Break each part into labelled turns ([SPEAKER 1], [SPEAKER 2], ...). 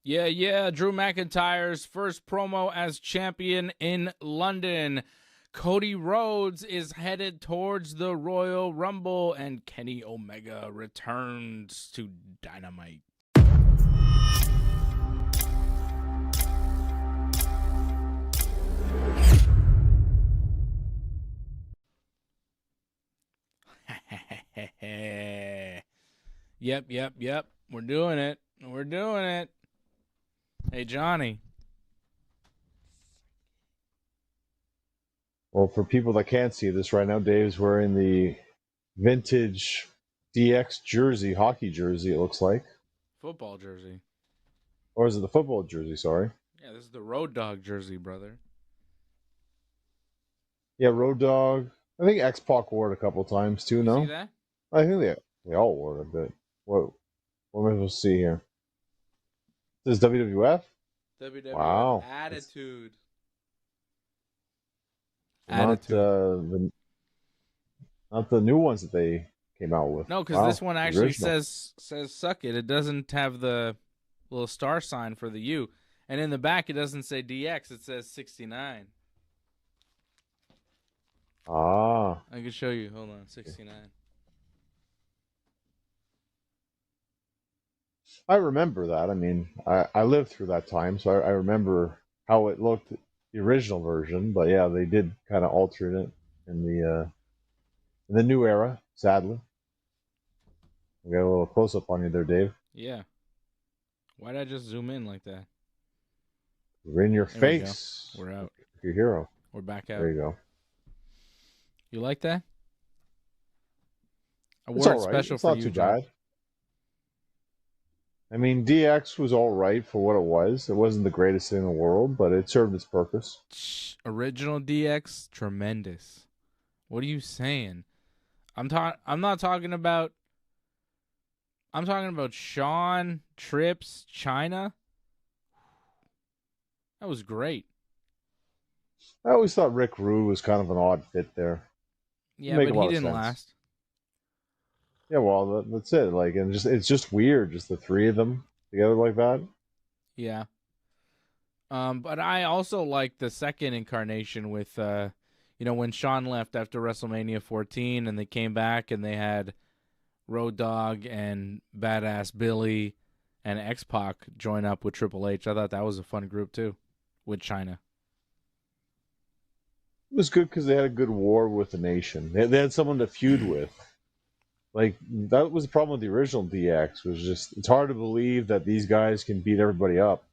[SPEAKER 1] Yeah. Drew McIntyre's first promo as champion in London. Cody Rhodes is headed towards the Royal Rumble, and Kenny Omega returns to Dynamite. Yep. We're doing it. Hey, Johnny.
[SPEAKER 2] Well, for people that can't see this right now, Dave's wearing the vintage DX jersey, hockey jersey, it looks like.
[SPEAKER 1] Football jersey.
[SPEAKER 2] Or is it the football jersey, sorry?
[SPEAKER 1] Yeah, this is the Road Dogg jersey, brother.
[SPEAKER 2] Yeah, Road Dogg. I think X-Pac wore it a couple times too, no?
[SPEAKER 1] See that?
[SPEAKER 2] I think they all wore it a bit. What am I supposed to see here? This is WWF?
[SPEAKER 1] WWF
[SPEAKER 2] Wow.
[SPEAKER 1] Attitude.
[SPEAKER 2] Not the new ones that they came out with.
[SPEAKER 1] No, because this one actually says suck it. It doesn't have the little star sign for the U. And in the back, it doesn't say DX. It says 69.
[SPEAKER 2] Ah.
[SPEAKER 1] I can show you. Hold on. 69.
[SPEAKER 2] I remember that. I mean, I lived through that time, so I remember how it looked, the original version. But yeah, they did kind of alter it in the new era, sadly. We got a little close-up on you there, Dave.
[SPEAKER 1] Yeah. Why did I just zoom in like that?
[SPEAKER 2] We're in your face.
[SPEAKER 1] We're out.
[SPEAKER 2] Your hero.
[SPEAKER 1] We're back out.
[SPEAKER 2] There you go.
[SPEAKER 1] You like that?
[SPEAKER 2] It's all right.
[SPEAKER 1] Special
[SPEAKER 2] it's
[SPEAKER 1] for
[SPEAKER 2] not
[SPEAKER 1] you,
[SPEAKER 2] too
[SPEAKER 1] John.
[SPEAKER 2] bad. I mean, DX was all right for what it was. It wasn't the greatest thing in the world, but it served its purpose.
[SPEAKER 1] Original DX, tremendous. What are you saying? I'm not talking about. I'm talking about Shawn, Trips, China. That was great.
[SPEAKER 2] I always thought Rick Rude was kind of an odd fit there.
[SPEAKER 1] Yeah, but he didn't last.
[SPEAKER 2] Yeah, well, that's it. Like, and it's just weird, just the three of them together like that.
[SPEAKER 1] Yeah. But I also like the second incarnation with, when Shawn left after WrestleMania 14, and they came back and they had Road Dogg and Badass Billy and X-Pac join up with Triple H. I thought that was a fun group too, with China.
[SPEAKER 2] It was good because they had a good war with the nation. They had someone to feud with. Like, that was the problem with the original DX, was just, it's hard to believe that these guys can beat everybody up.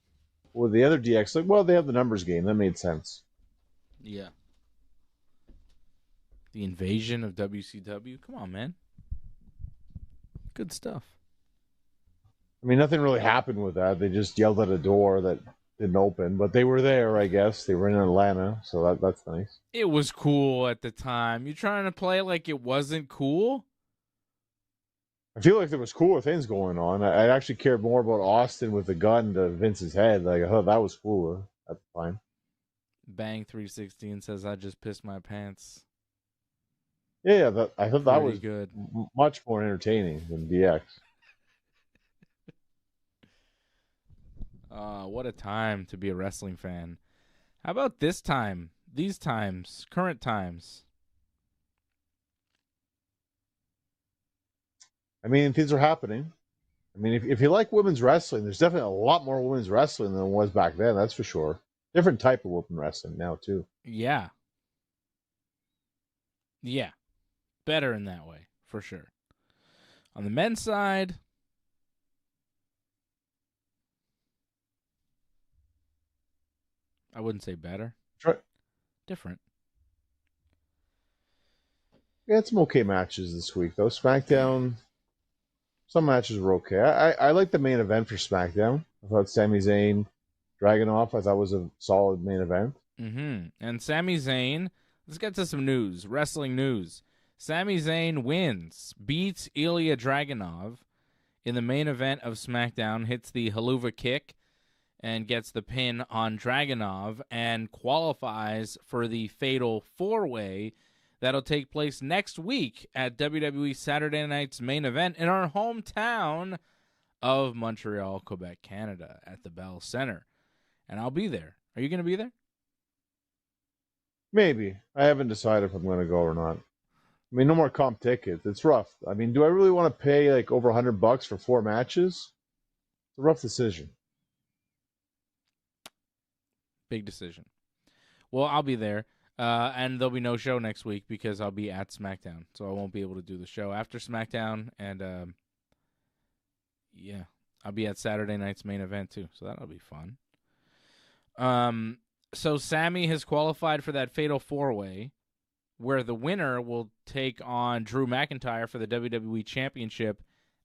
[SPEAKER 2] With the other DX, like, well, they have the numbers game. That made sense.
[SPEAKER 1] Yeah. The invasion of WCW. Come on, man. Good stuff.
[SPEAKER 2] I mean, nothing really happened with that. They just yelled at a door that didn't open, but they were there, I guess. They were in Atlanta, so that's nice.
[SPEAKER 1] It was cool at the time. You trying to play like it wasn't cool?
[SPEAKER 2] I feel like there was cooler things going on. I actually cared more about Austin with the gun to Vince's head. Like, I thought that was cooler at the time.
[SPEAKER 1] Bang 316 says, I just pissed my pants.
[SPEAKER 2] Yeah, I thought that was
[SPEAKER 1] good.
[SPEAKER 2] Much more entertaining than DX.
[SPEAKER 1] What a time to be a wrestling fan. How about this time? These times, current times.
[SPEAKER 2] I mean, things are happening. I mean, if you like women's wrestling, there's definitely a lot more women's wrestling than there was back then, that's for sure. Different type of women wrestling now, too.
[SPEAKER 1] Yeah. Yeah. Better in that way, for sure. On the men's side, I wouldn't say better.
[SPEAKER 2] Try.
[SPEAKER 1] Different.
[SPEAKER 2] We had some okay matches this week, though. SmackDown, some matches were okay. I like the main event for SmackDown. I thought Sami Zayn, Dragunov, I thought was a solid main event.
[SPEAKER 1] Mm-hmm. And Sami Zayn, let's get to some news, wrestling news. Sami Zayn wins, beats Ilya Dragunov in the main event of SmackDown, hits the Haluva kick, and gets the pin on Dragunov, and qualifies for the Fatal 4-Way that'll take place next week at WWE Saturday Night's main event in our hometown of Montreal, Quebec, Canada at the Bell Center. And I'll be there. Are you going to be there?
[SPEAKER 2] Maybe. I haven't decided if I'm going to go or not. I mean, no more comp tickets. It's rough. I mean, do I really want to pay like over $100 for 4 matches? It's a rough decision.
[SPEAKER 1] Big decision. Well, I'll be there. And there'll be no show next week because I'll be at SmackDown. So I won't be able to do the show after SmackDown. And, yeah, I'll be at Saturday night's main event too. So that'll be fun. So Sami has qualified for that Fatal 4-Way where the winner will take on Drew McIntyre for the WWE Championship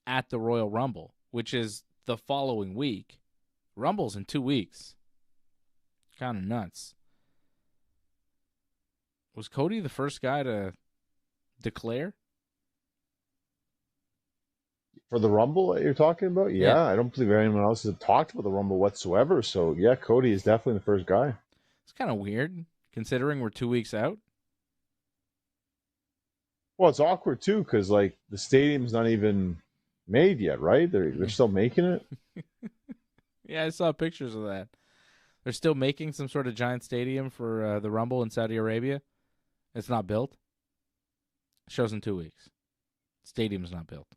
[SPEAKER 1] at the Royal Rumble, which is the following week. Rumble's in 2 weeks. Kind of nuts. Was Cody the first guy to declare?
[SPEAKER 2] For the Rumble that you're talking about? Yeah, I don't believe anyone else has talked about the Rumble whatsoever. So, yeah, Cody is definitely the first guy.
[SPEAKER 1] It's kind of weird, considering we're 2 weeks out.
[SPEAKER 2] Well, it's awkward, too, because, like, the stadium's not even made yet, right? They're still making it?
[SPEAKER 1] Yeah, I saw pictures of that. They're still making some sort of giant stadium for the Rumble in Saudi Arabia. It's not built. Show's in 2 weeks. Stadium's not built.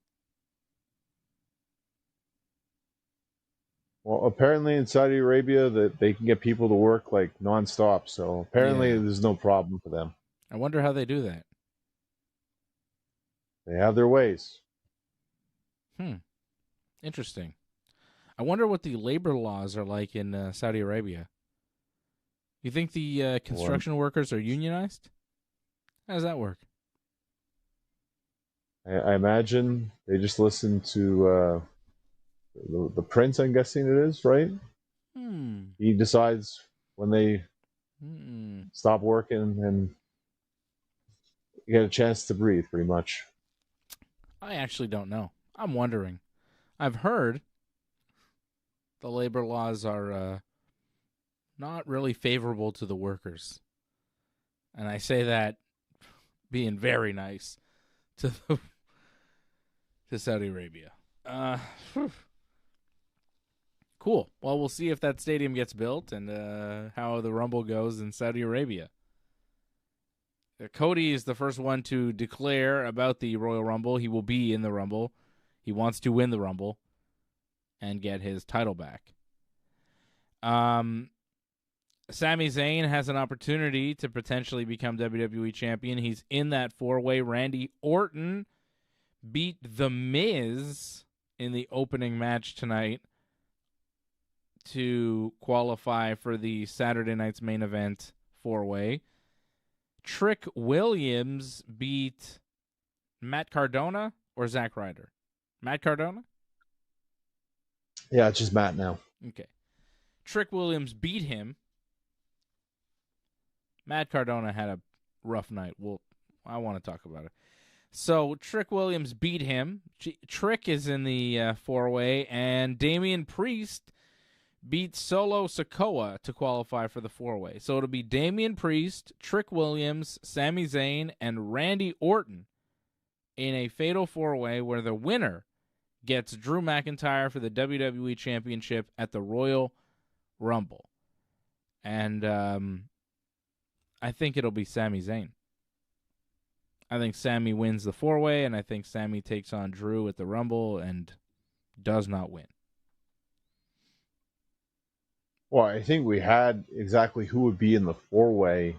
[SPEAKER 2] Well, apparently in Saudi Arabia that they can get people to work like nonstop, so apparently there's no problem for them.
[SPEAKER 1] I wonder how they do that.
[SPEAKER 2] They have their ways.
[SPEAKER 1] Interesting. I wonder what the labor laws are like in Saudi Arabia. You think the construction workers are unionized? How does that work?
[SPEAKER 2] I imagine they just listen to the prince, I'm guessing it is, right? He decides when they stop working and get a chance to breathe, pretty much.
[SPEAKER 1] I actually don't know. I'm wondering. I've heard the labor laws are not really favorable to the workers. And I say that being very nice to Saudi Arabia. Cool. Well, we'll see if that stadium gets built and how the Rumble goes in Saudi Arabia. Cody is the first one to declare about the Royal Rumble. He will be in the Rumble. He wants to win the Rumble and get his title back. Sami Zayn has an opportunity to potentially become WWE Champion. He's in that 4-way. Randy Orton beat The Miz in the opening match tonight to qualify for the Saturday night's main event 4-way. Trick Williams beat Matt Cardona or Zack Ryder? Matt Cardona?
[SPEAKER 2] Yeah, it's just Matt now.
[SPEAKER 1] Okay. Trick Williams beat him. Matt Cardona had a rough night. Well, I want to talk about it. So Trick Williams beat him. Trick is in the 4-way, and Damian Priest beat Solo Sikoa to qualify for the 4-way. So it'll be Damian Priest, Trick Williams, Sami Zayn, and Randy Orton in a fatal 4-way where the winner gets Drew McIntyre for the WWE Championship at the Royal Rumble. And I think it'll be Sami Zayn. I think Sami wins the 4-way, and I think Sami takes on Drew at the Rumble and does not win.
[SPEAKER 2] Well, I think we had exactly who would be in the 4-way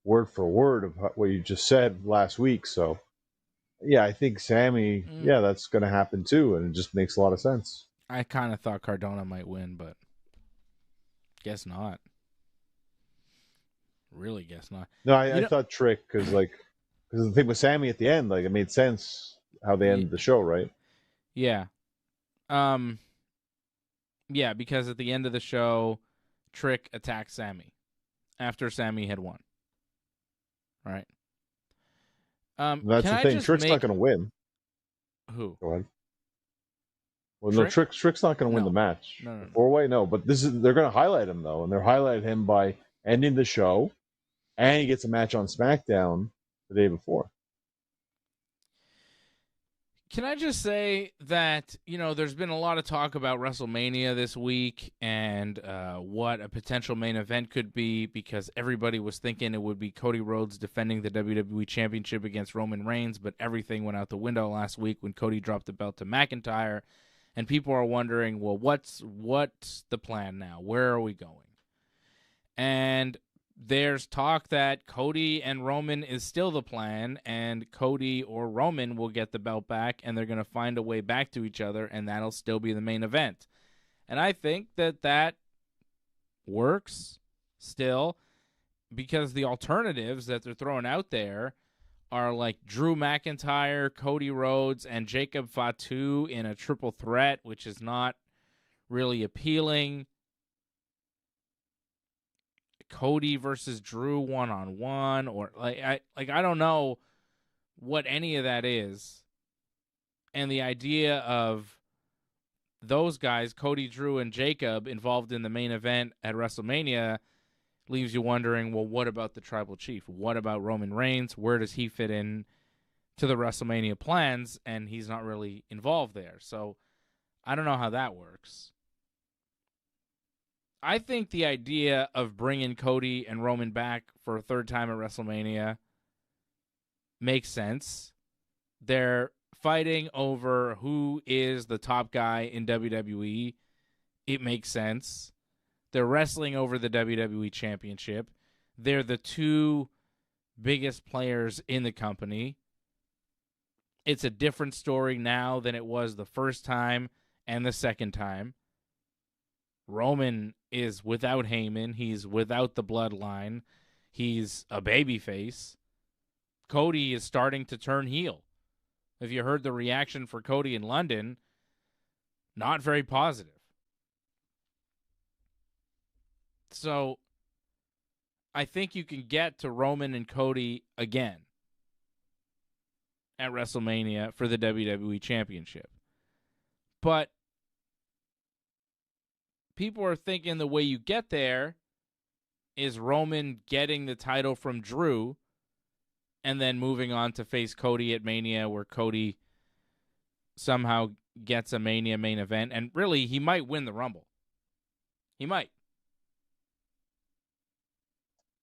[SPEAKER 2] word for word of what you just said last week. So, yeah, I think Sami, that's going to happen too, and it just makes a lot of sense.
[SPEAKER 1] I kind of thought Cardona might win, but guess not. Really guess not.
[SPEAKER 2] No, I thought Trick, because the thing with Sami at the end, like, it made sense how they ended the show, right?
[SPEAKER 1] Yeah. Yeah, because at the end of the show, Trick attacked Sami after Sami had won. Right.
[SPEAKER 2] That's the thing. Trick's not going to win.
[SPEAKER 1] Who?
[SPEAKER 2] Go ahead. Well,
[SPEAKER 1] Trick?
[SPEAKER 2] no, Trick's not going to win the match.
[SPEAKER 1] No.
[SPEAKER 2] 4-way, no. But they're going to highlight him, though, and they're highlighting him by ending the show, and he gets a match on SmackDown the day before.
[SPEAKER 1] Can I just say that, there's been a lot of talk about WrestleMania this week and what a potential main event could be, because everybody was thinking it would be Cody Rhodes defending the WWE Championship against Roman Reigns, but everything went out the window last week when Cody dropped the belt to McIntyre, and people are wondering, well, what's the plan now? Where are we going? And there's talk that Cody and Roman is still the plan, and Cody or Roman will get the belt back, and they're going to find a way back to each other, and that'll still be the main event. And I think that works still, because the alternatives that they're throwing out there are like Drew McIntyre, Cody Rhodes, and Jacob Fatu in a triple threat, which is not really appealing. Cody versus Drew one-on-one, or I don't know what any of that is. And the idea of those guys, Cody, Drew, and Jacob, involved in the main event at WrestleMania leaves you wondering, well, what about the Tribal Chief? What about Roman Reigns? Where does he fit in to the WrestleMania plans? And he's not really involved there. So I don't know how that works. I think the idea of bringing Cody and Roman back for a third time at WrestleMania makes sense. They're fighting over who is the top guy in WWE. It makes sense. They're wrestling over the WWE Championship. They're the two biggest players in the company. It's a different story now than it was the first time and the second time. Roman is without Heyman. He's without the bloodline. He's a babyface. Cody is starting to turn heel. If you heard the reaction for Cody in London, not very positive. So I think you can get to Roman and Cody again at WrestleMania for the WWE Championship. But people are thinking the way you get there is Roman getting the title from Drew and then moving on to face Cody at Mania, where Cody somehow gets a Mania main event. And really, he might win the Rumble. He might.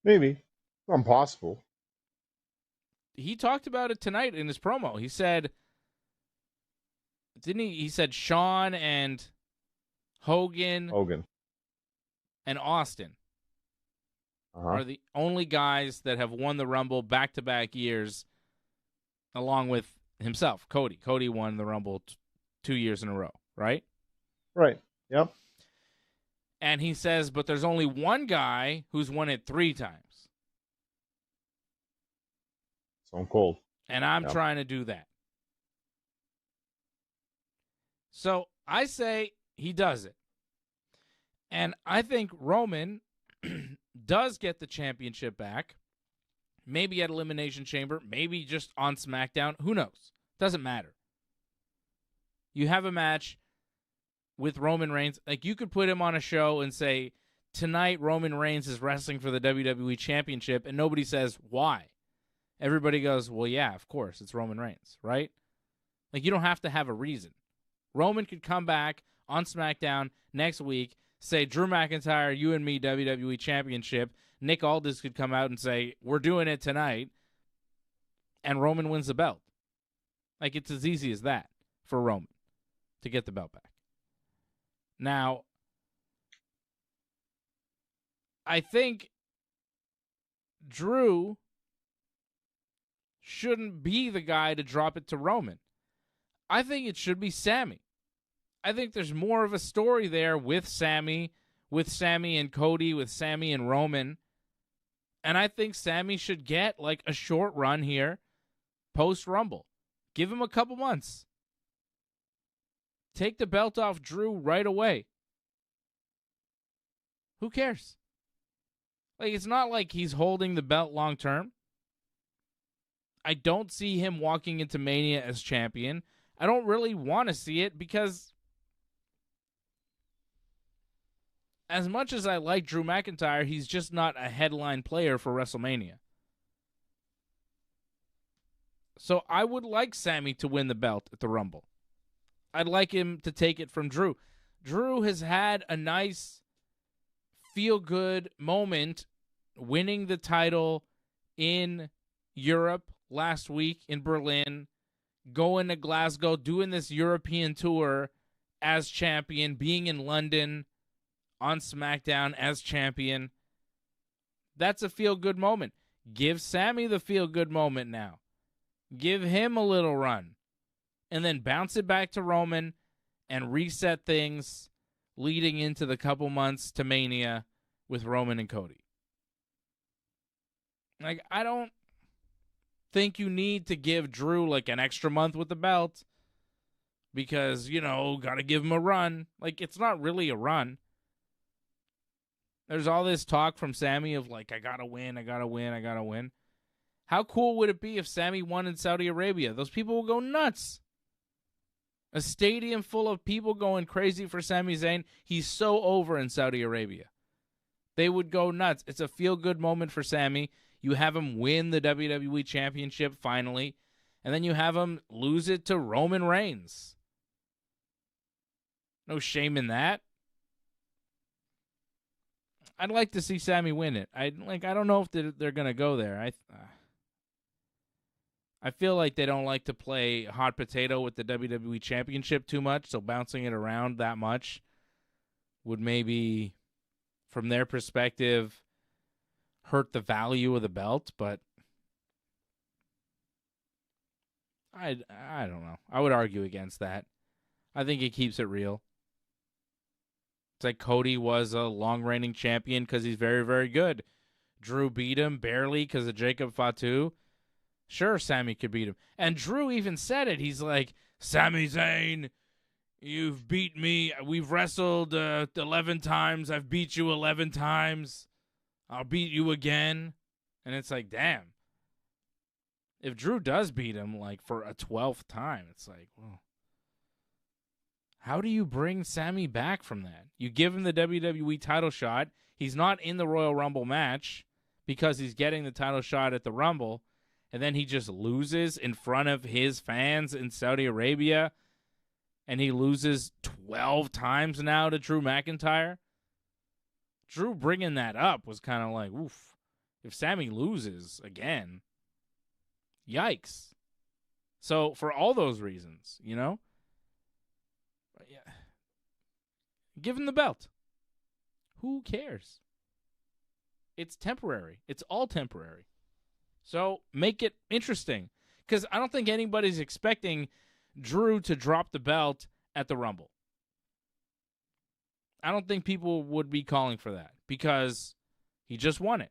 [SPEAKER 2] Maybe. Impossible.
[SPEAKER 1] He talked about it tonight in his promo. He said, didn't he? He said Shawn and Hogan and Austin are the only guys that have won the Rumble back-to-back years, along with himself, Cody. Cody won the Rumble 2 years in a row, right?
[SPEAKER 2] Right. Yep.
[SPEAKER 1] And he says, but there's only one guy who's won it 3 times.
[SPEAKER 2] Stone Cold.
[SPEAKER 1] And I'm trying to do that. So I say he does it. And I think Roman does get the championship back. Maybe at Elimination Chamber. Maybe just on SmackDown. Who knows? Doesn't matter. You have a match with Roman Reigns. Like, you could put him on a show and say, tonight Roman Reigns is wrestling for the WWE Championship, and nobody says, why? Everybody goes, well, yeah, of course, it's Roman Reigns, right? Like, you don't have to have a reason. Roman could come back on SmackDown next week, say, Drew McIntyre, you and me, WWE Championship. Nick Aldis could come out and say, we're doing it tonight, and Roman wins the belt. Like, it's as easy as that for Roman to get the belt back. Now, I think Drew shouldn't be the guy to drop it to Roman. I think it should be Sami. I think there's more of a story there with Sami and Cody, with Sami and Roman. And I think Sami should get like a short run here post-Rumble. Give him a couple months. Take the belt off Drew right away. Who cares? Like, it's not like he's holding the belt long term. I don't see him walking into Mania as champion. I don't really want to see it because as much as I like Drew McIntyre, he's just not a headline player for WrestleMania. So I would like Sami to win the belt at the Rumble. I'd like him to take it from Drew. Drew has had a nice feel-good moment winning the title in Europe last week in Berlin, going to Glasgow, doing this European tour as champion, being in London on SmackDown as champion. That's a feel-good moment. Give Sami the feel-good moment now. Give him a little run. And then bounce it back to Roman and reset things leading into the couple months to Mania with Roman and Cody. Like, I don't think you need to give Drew like an extra month with the belt because, got to give him a run. Like, it's not really a run. There's all this talk from Sami of like, I got to win, I got to win, I got to win. How cool would it be if Sami won in Saudi Arabia? Those people will go nuts. A stadium full of people going crazy for Sami Zayn. He's so over in Saudi Arabia. They would go nuts. It's a feel-good moment for Sami. You have him win the WWE Championship finally, and then you have him lose it to Roman Reigns. No shame in that. I'd like to see Sami win it. I don't know if they're going to go there. I feel like they don't like to play hot potato with the WWE Championship too much, so bouncing it around that much would maybe, from their perspective, hurt the value of the belt, but I don't know. I would argue against that. I think it keeps it real. It's like Cody was a long-reigning champion because he's very, very good. Drew beat him barely because of Jacob Fatu. Sure, Sami could beat him. And Drew even said it. He's like, Sami Zayn, you've beat me. We've wrestled 11 times. I've beat you 11 times. I'll beat you again. And it's like, damn. If Drew does beat him like for a 12th time, it's like, well, how do you bring Sami back from that? You give him the WWE title shot. He's not in the Royal Rumble match because he's getting the title shot at the Rumble. And then he just loses in front of his fans in Saudi Arabia. And he loses 12 times now to Drew McIntyre. Drew bringing that up was kind of like, oof. If Sami loses again, yikes. So for all those reasons, yeah, give him the belt. Who cares? It's temporary. It's all temporary. So make it interesting. Because I don't think anybody's expecting Drew to drop the belt at the Rumble. I don't think people would be calling for that because he just won it.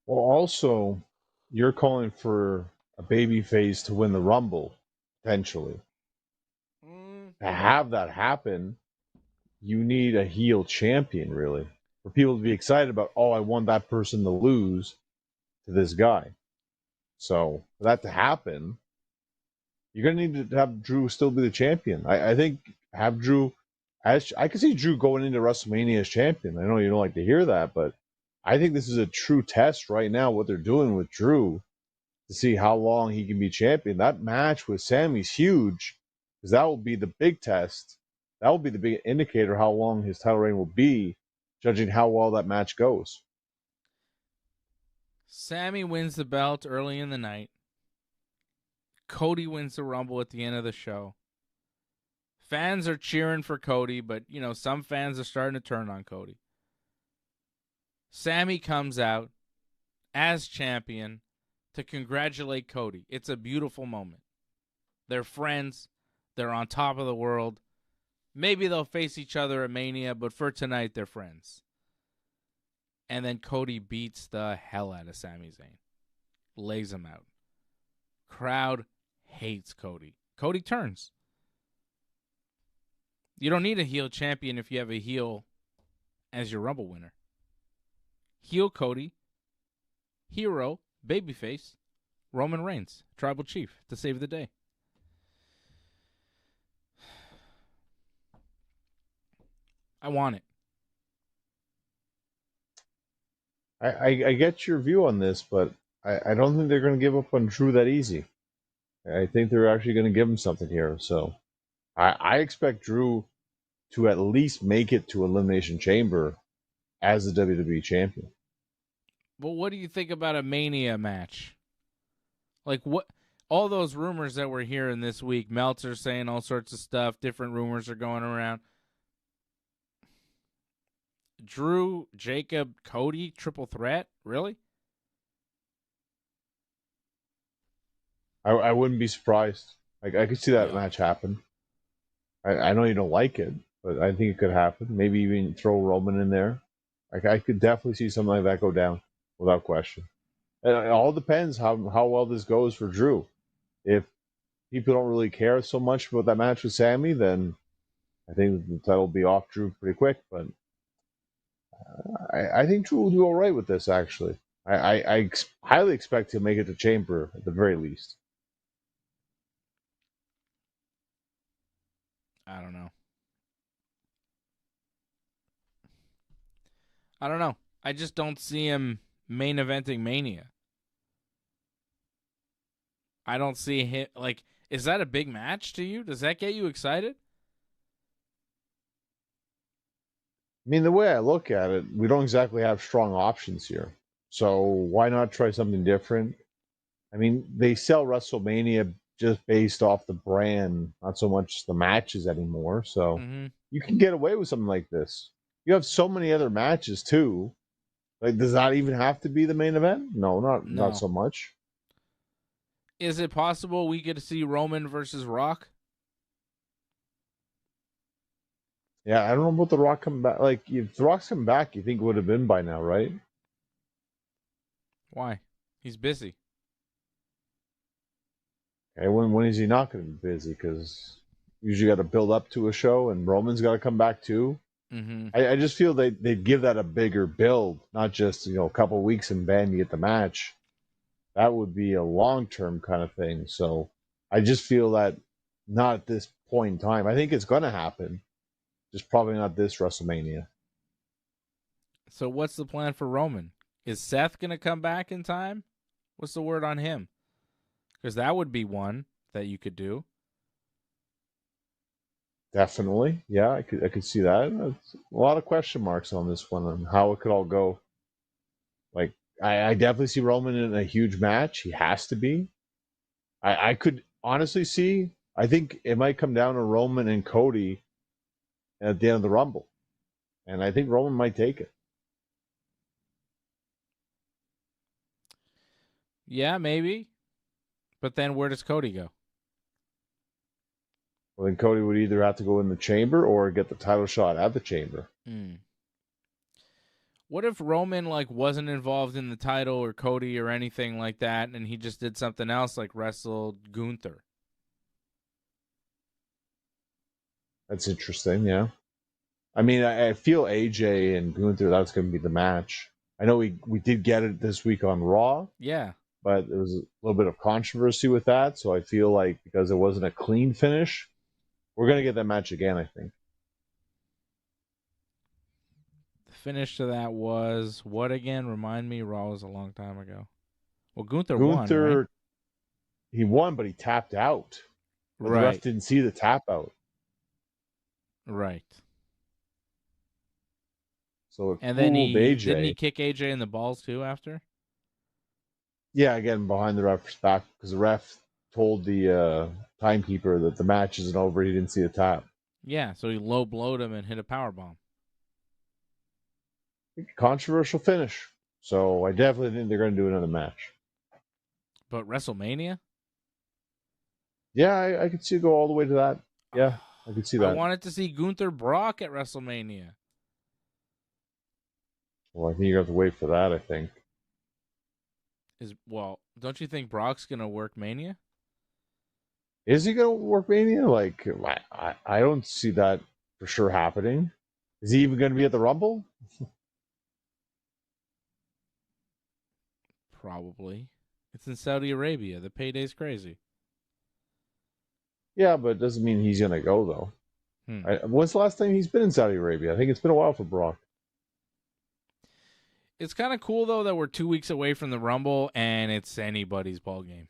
[SPEAKER 2] Well, also, you're calling for a babyface to win the Rumble, potentially. To have that happen, you need a heel champion, really. For people to be excited about, I want that person to lose to this guy. So, for that to happen, you're going to need to have Drew still be the champion. I think have Drew, I can see Drew going into WrestleMania as champion. I know you don't like to hear that, but I think this is a true test right now, what they're doing with Drew, to see how long he can be champion. That match with Sami's huge, because that will be the big test. That will be the big indicator how long his title reign will be, judging how well that match goes.
[SPEAKER 1] Sami wins the belt early in the night. Cody wins the Rumble at the end of the show. Fans are cheering for Cody, but, some fans are starting to turn on Cody. Sami comes out as champion to congratulate Cody. It's a beautiful moment. They're friends. They're on top of the world. Maybe they'll face each other at Mania, but for tonight, they're friends. And then Cody beats the hell out of Sami Zayn. Lays him out. Crowd hates Cody. Cody turns. You don't need a heel champion if you have a heel as your Rumble winner. Heel Cody. Hero, babyface, Roman Reigns, tribal chief, to save the day. I want it.
[SPEAKER 2] I get your view on this, but I don't think they're going to give up on Drew that easy. I think they're actually going to give him something here. So I expect Drew to at least make it to Elimination Chamber as the WWE Champion.
[SPEAKER 1] Well, what do you think about a Mania match? Like, what? All those rumors that we're hearing this week, Meltzer saying all sorts of stuff, different rumors are going around. Drew, Jacob, Cody, triple threat? Really?
[SPEAKER 2] I wouldn't be surprised. I could see that
[SPEAKER 1] Yeah.
[SPEAKER 2] match happen. I know you don't like it, but I think it could happen. Maybe even throw Roman in there. I could definitely see something like that go down without question. And it all depends how well this goes for Drew. If people don't really care so much about that match with Sami, then I think the title will be off Drew pretty quick. But I think Drew will do all right with this, actually. I highly expect he'll make it to Chamber at the very least.
[SPEAKER 1] I don't know. I don't know. I just don't see him main eventing Mania. I don't see him, like, is that a big match to you? Does that get you excited?
[SPEAKER 2] I mean, the way I look at it, we don't exactly have strong options here. So why not try something different? I mean, they sell WrestleMania just based off the brand, not so much the matches anymore. So you can get away with something like this. You have so many other matches too. Like, does that even have to be the main event? No, not so much.
[SPEAKER 1] Is it possible we could see Roman versus Rock?
[SPEAKER 2] Yeah, I don't know about The Rock coming back. Like, if The Rock's coming back, you think it would have been by now, right?
[SPEAKER 1] Why? He's busy.
[SPEAKER 2] Okay, when is he not going to be busy? Because usually got to build up to a show, and Roman's got to come back too. I just feel they'd give that a bigger build, not just a couple of weeks and bam, you get the match. That would be a long-term kind of thing. So I just feel that not at this point in time. I think it's going to happen, just probably not this WrestleMania.
[SPEAKER 1] So what's the plan for Roman? Is Seth going to come back in time? What's the word on him? Because that would be one that you could do.
[SPEAKER 2] Definitely. Yeah, I could see that. That's a lot of question marks on this one and how it could all go. Like, I definitely see Roman in a huge match. He has to be. I could honestly see, I think it might come down to Roman and Cody at the end of the Rumble. And I think Roman might take it.
[SPEAKER 1] Yeah, maybe. But then where does Cody go?
[SPEAKER 2] Well, then Cody would either have to go in the Chamber or get the title shot at the Chamber.
[SPEAKER 1] What if Roman wasn't involved in the title or Cody or anything like that, and he just did something else like wrestled Gunther?
[SPEAKER 2] That's interesting, yeah. I mean, I feel AJ and Gunther, that's going to be the match. I know we did get it this week on Raw.
[SPEAKER 1] Yeah.
[SPEAKER 2] But there was a little bit of controversy with that, so I feel like because it wasn't a clean finish, we're going to get that match again, I think.
[SPEAKER 1] The finish to that was what again? Remind me. Raw was a long time ago. Well, Gunther won, right?
[SPEAKER 2] He won, but he tapped out. But
[SPEAKER 1] right.
[SPEAKER 2] The ref didn't see the tap out.
[SPEAKER 1] Right.
[SPEAKER 2] So
[SPEAKER 1] and then
[SPEAKER 2] AJ.
[SPEAKER 1] Didn't he kick AJ in the balls too after?
[SPEAKER 2] Yeah, again, behind the ref's back, because the ref told the timekeeper that the match isn't over. He didn't see the tap.
[SPEAKER 1] Yeah, so he low blowed him and hit a powerbomb.
[SPEAKER 2] Controversial finish. So I definitely think they're going to do another match.
[SPEAKER 1] But WrestleMania?
[SPEAKER 2] Yeah, I could see it go all the way to that. Yeah, I could see that.
[SPEAKER 1] I wanted to see Gunther Brock at WrestleMania.
[SPEAKER 2] Well, I think you're going to have to wait for that, I think.
[SPEAKER 1] Don't you think Brock's going to work Mania?
[SPEAKER 2] Is he going to work Mania? I don't see that for sure happening. Is he even going to be at the Rumble?
[SPEAKER 1] Probably. It's in Saudi Arabia. The payday's crazy.
[SPEAKER 2] Yeah, but it doesn't mean he's going to go, though. When's the last time he's been in Saudi Arabia? I think it's been a while for Brock.
[SPEAKER 1] It's kind of cool, though, that we're 2 weeks away from the Rumble, and it's anybody's ball game.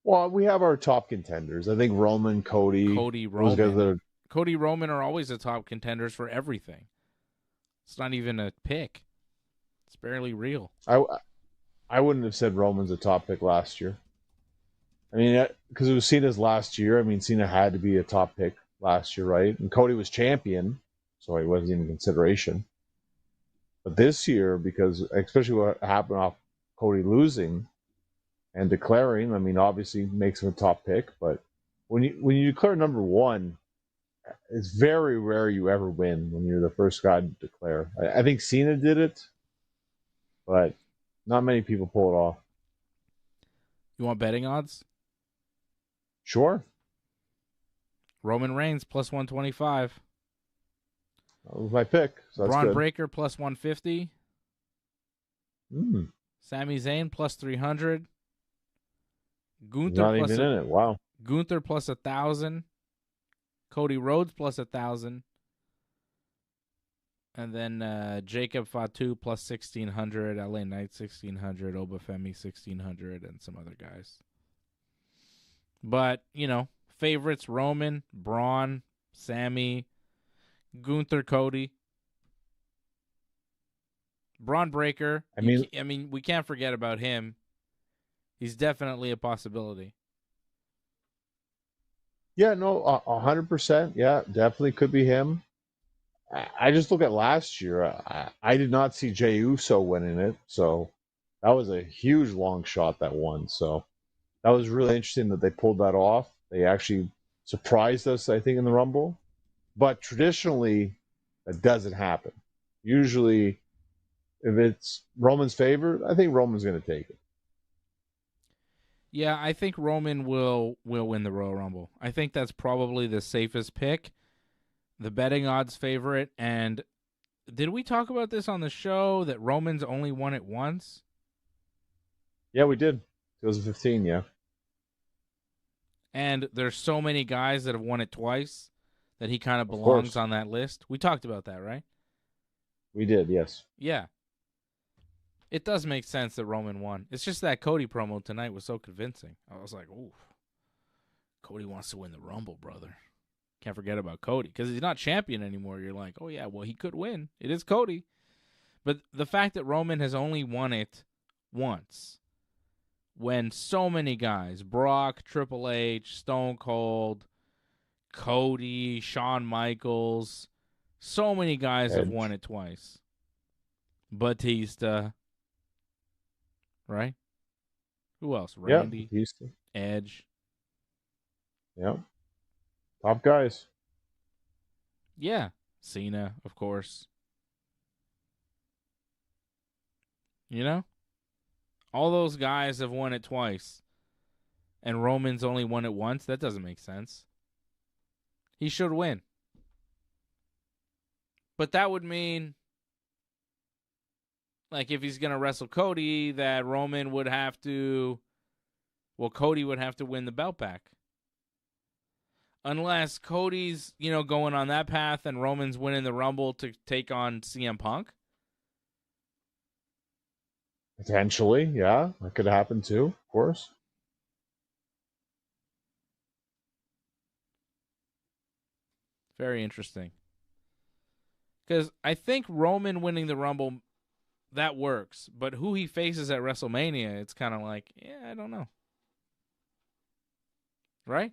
[SPEAKER 2] Well, we have our top contenders. I think Roman, Cody, those guys that are...
[SPEAKER 1] Cody, Roman are always the top contenders for everything. It's not even a pick. It's barely real.
[SPEAKER 2] I wouldn't have said Roman's a top pick last year. I mean, because it was Cena's last year. I mean, Cena had to be a top pick last year, right? And Cody was champion, so he wasn't even consideration. But this year, because especially what happened off Cody losing and declaring, I mean, obviously makes him a top pick. But when you declare number one, it's very rare you ever win when you're the first guy to declare. I think Cena did it, but not many people pull it off.
[SPEAKER 1] You want betting odds?
[SPEAKER 2] Sure.
[SPEAKER 1] Roman Reigns plus 125.
[SPEAKER 2] That was my pick. So that's
[SPEAKER 1] Braun
[SPEAKER 2] good.
[SPEAKER 1] Breaker plus 150. Sami Zayn plus 300. Gunther
[SPEAKER 2] Not
[SPEAKER 1] plus
[SPEAKER 2] even in it. Wow.
[SPEAKER 1] Gunther plus 1,000. Cody Rhodes plus 1,000. And then Jacob Fatu plus 1,600. LA Knight 1,600. Obafemi 1,600. And some other guys. But, favorites, Roman, Braun, Sami, Gunther, Cody. Braun Breaker. I mean, we can't forget about him. He's definitely a possibility.
[SPEAKER 2] Yeah, no, 100%. Yeah, definitely could be him. I just look at last year. I did not see Jey Uso winning it, so that was a huge long shot that won. So that was really interesting that they pulled that off. They actually surprised us, I think, in the Rumble. But traditionally, that doesn't happen. Usually, if it's Roman's favorite, I think Roman's going to take it.
[SPEAKER 1] Yeah, I think Roman will win the Royal Rumble. I think that's probably the safest pick, the betting odds favorite. And did we talk about this on the show, that Roman's only won it once?
[SPEAKER 2] Yeah, we did. 2015, yeah.
[SPEAKER 1] And there's so many guys that have won it twice that he kind of belongs on that list. We talked about that, right?
[SPEAKER 2] We did, yes.
[SPEAKER 1] Yeah. It does make sense that Roman won. It's just that Cody promo tonight was so convincing. I was like, ooh, Cody wants to win the Rumble, brother. Can't forget about Cody, because he's not champion anymore. You're like, oh, yeah, well, he could win. It is Cody. But the fact that Roman has only won it once, when so many guys, Brock, Triple H, Stone Cold, Cody, Shawn Michaels, so many guys have won it twice. Batista, right? Who else? Randy,
[SPEAKER 2] Batista.
[SPEAKER 1] Edge.
[SPEAKER 2] Yeah. Top guys.
[SPEAKER 1] Yeah. Cena, of course. All those guys have won it twice. And Roman's only won it once? That doesn't make sense. He should win. But that would mean, like, if he's going to wrestle Cody, that Roman would have to, Cody would have to win the belt back. Unless Cody's, going on that path and Roman's winning the Rumble to take on CM Punk.
[SPEAKER 2] Potentially, yeah. That could happen too, of course.
[SPEAKER 1] Very interesting. Because I think Roman winning the Rumble, that works. But who he faces at WrestleMania, it's kind of like, yeah, I don't know. Right?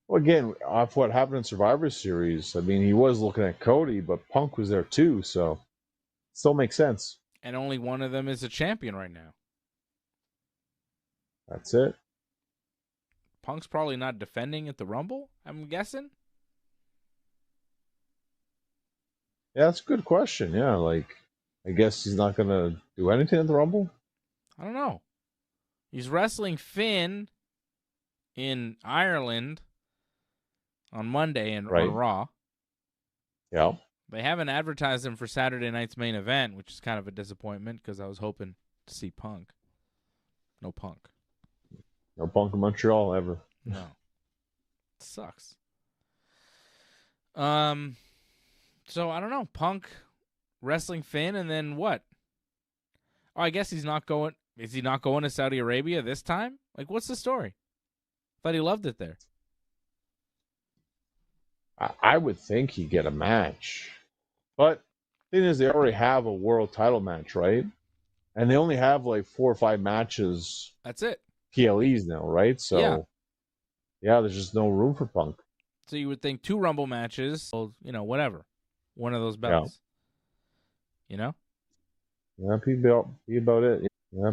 [SPEAKER 2] Well, again, off what happened in Survivor Series, I mean, he was looking at Cody, but Punk was there too, so it still makes sense.
[SPEAKER 1] And only one of them is a champion right now.
[SPEAKER 2] That's it.
[SPEAKER 1] Punk's probably not defending at the Rumble, I'm guessing.
[SPEAKER 2] Yeah, that's a good question. Yeah, like, I guess he's not going to do anything at the Rumble?
[SPEAKER 1] I don't know. He's wrestling Finn in Ireland on Monday on Raw.
[SPEAKER 2] Yeah.
[SPEAKER 1] They haven't advertised him for Saturday night's main event, which is kind of a disappointment because I was hoping to see Punk. No Punk.
[SPEAKER 2] No Punk in Montreal ever.
[SPEAKER 1] No. Sucks. So I don't know. Punk wrestling Finn, and then what? Oh, I guess he's not going. Is he not going to Saudi Arabia this time? Like, what's the story? Thought he loved it there.
[SPEAKER 2] I would think he'd get a match. But the thing is, they already have a world title match, right? And they only have like 4 or 5 matches.
[SPEAKER 1] That's it.
[SPEAKER 2] PLEs now, right? So, yeah, there's just no room for Punk.
[SPEAKER 1] So you would think 2 Rumble matches, whatever. One of those belts.
[SPEAKER 2] Yeah.
[SPEAKER 1] You know?
[SPEAKER 2] Yeah, be about it. Yeah,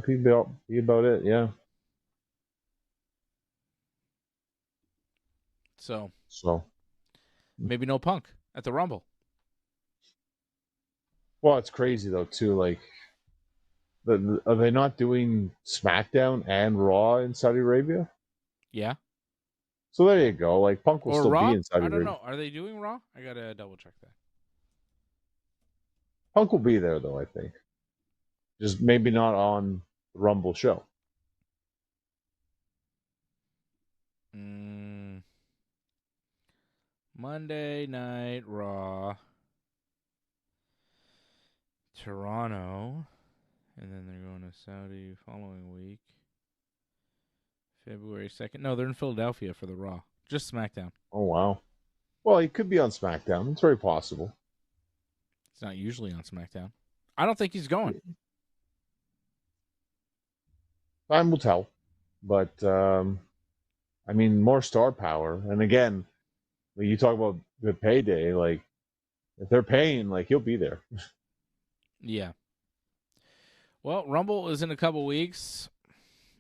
[SPEAKER 2] be about it, yeah.
[SPEAKER 1] So.
[SPEAKER 2] Maybe
[SPEAKER 1] no Punk at the Rumble.
[SPEAKER 2] Well, it's crazy, though, too. Like, are they not doing SmackDown and Raw in Saudi Arabia?
[SPEAKER 1] Yeah.
[SPEAKER 2] So there you go. Like, Punk will still
[SPEAKER 1] Raw?
[SPEAKER 2] be in Saudi Arabia.
[SPEAKER 1] I don't know. Are they doing Raw? I got to double check that.
[SPEAKER 2] Punk will be there, though, I think. Just maybe not on the Rumble show.
[SPEAKER 1] Monday Night Raw. Toronto. And then they're going to Saudi following week. February 2nd. No, they're in Philadelphia for the Raw. Just SmackDown.
[SPEAKER 2] Oh, wow. Well, he could be on SmackDown. It's very possible.
[SPEAKER 1] He's not usually on SmackDown. I don't think he's going.
[SPEAKER 2] Time will tell. But, I mean, more star power. And again, when you talk about good payday, like, if they're paying, like, he'll be there.
[SPEAKER 1] Yeah. Well, Rumble is in a couple weeks.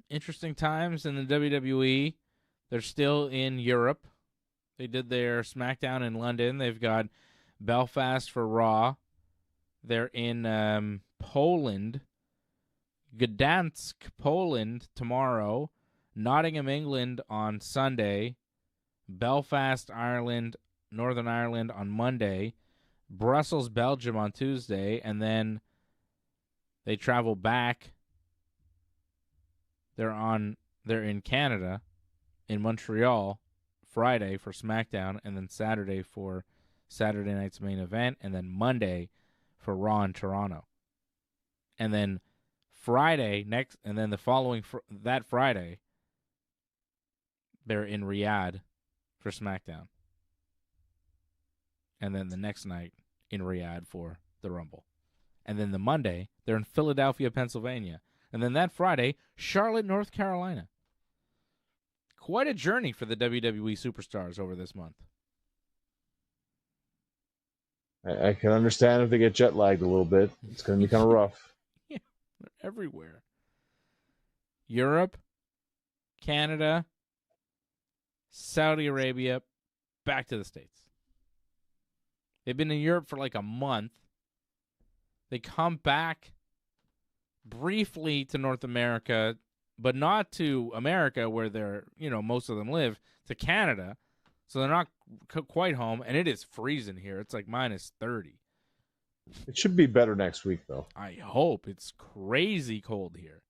[SPEAKER 1] Interesting times in the WWE. They're still in Europe. They did their SmackDown in London. They've got Belfast for Raw. They're in Poland. Gdansk, Poland tomorrow. Nottingham, England on Sunday. Belfast, Ireland, Northern Ireland on Monday. Brussels, Belgium on Tuesday. And then they travel back. They're in Canada, in Montreal, Friday for SmackDown, and then Saturday for Saturday night's main event, and then Monday for Raw in Toronto. And then Friday next, and then the following that Friday, they're in Riyadh for SmackDown. And then the next night in Riyadh for the Rumble. And then the Monday, they're in Philadelphia, Pennsylvania. And then that Friday, Charlotte, North Carolina. Quite a journey for the WWE superstars over this month.
[SPEAKER 2] I can understand if they get jet lagged a little bit. It's going to be kind of rough.
[SPEAKER 1] Yeah, they're everywhere. Europe, Canada, Saudi Arabia, back to the States. They've been in Europe for like a month. They come back briefly to North America, but not to America where they're, most of them live, to Canada. So they're not quite home, and it is freezing here. It's like minus 30.
[SPEAKER 2] It should be better next week, though.
[SPEAKER 1] I hope. It's crazy cold here.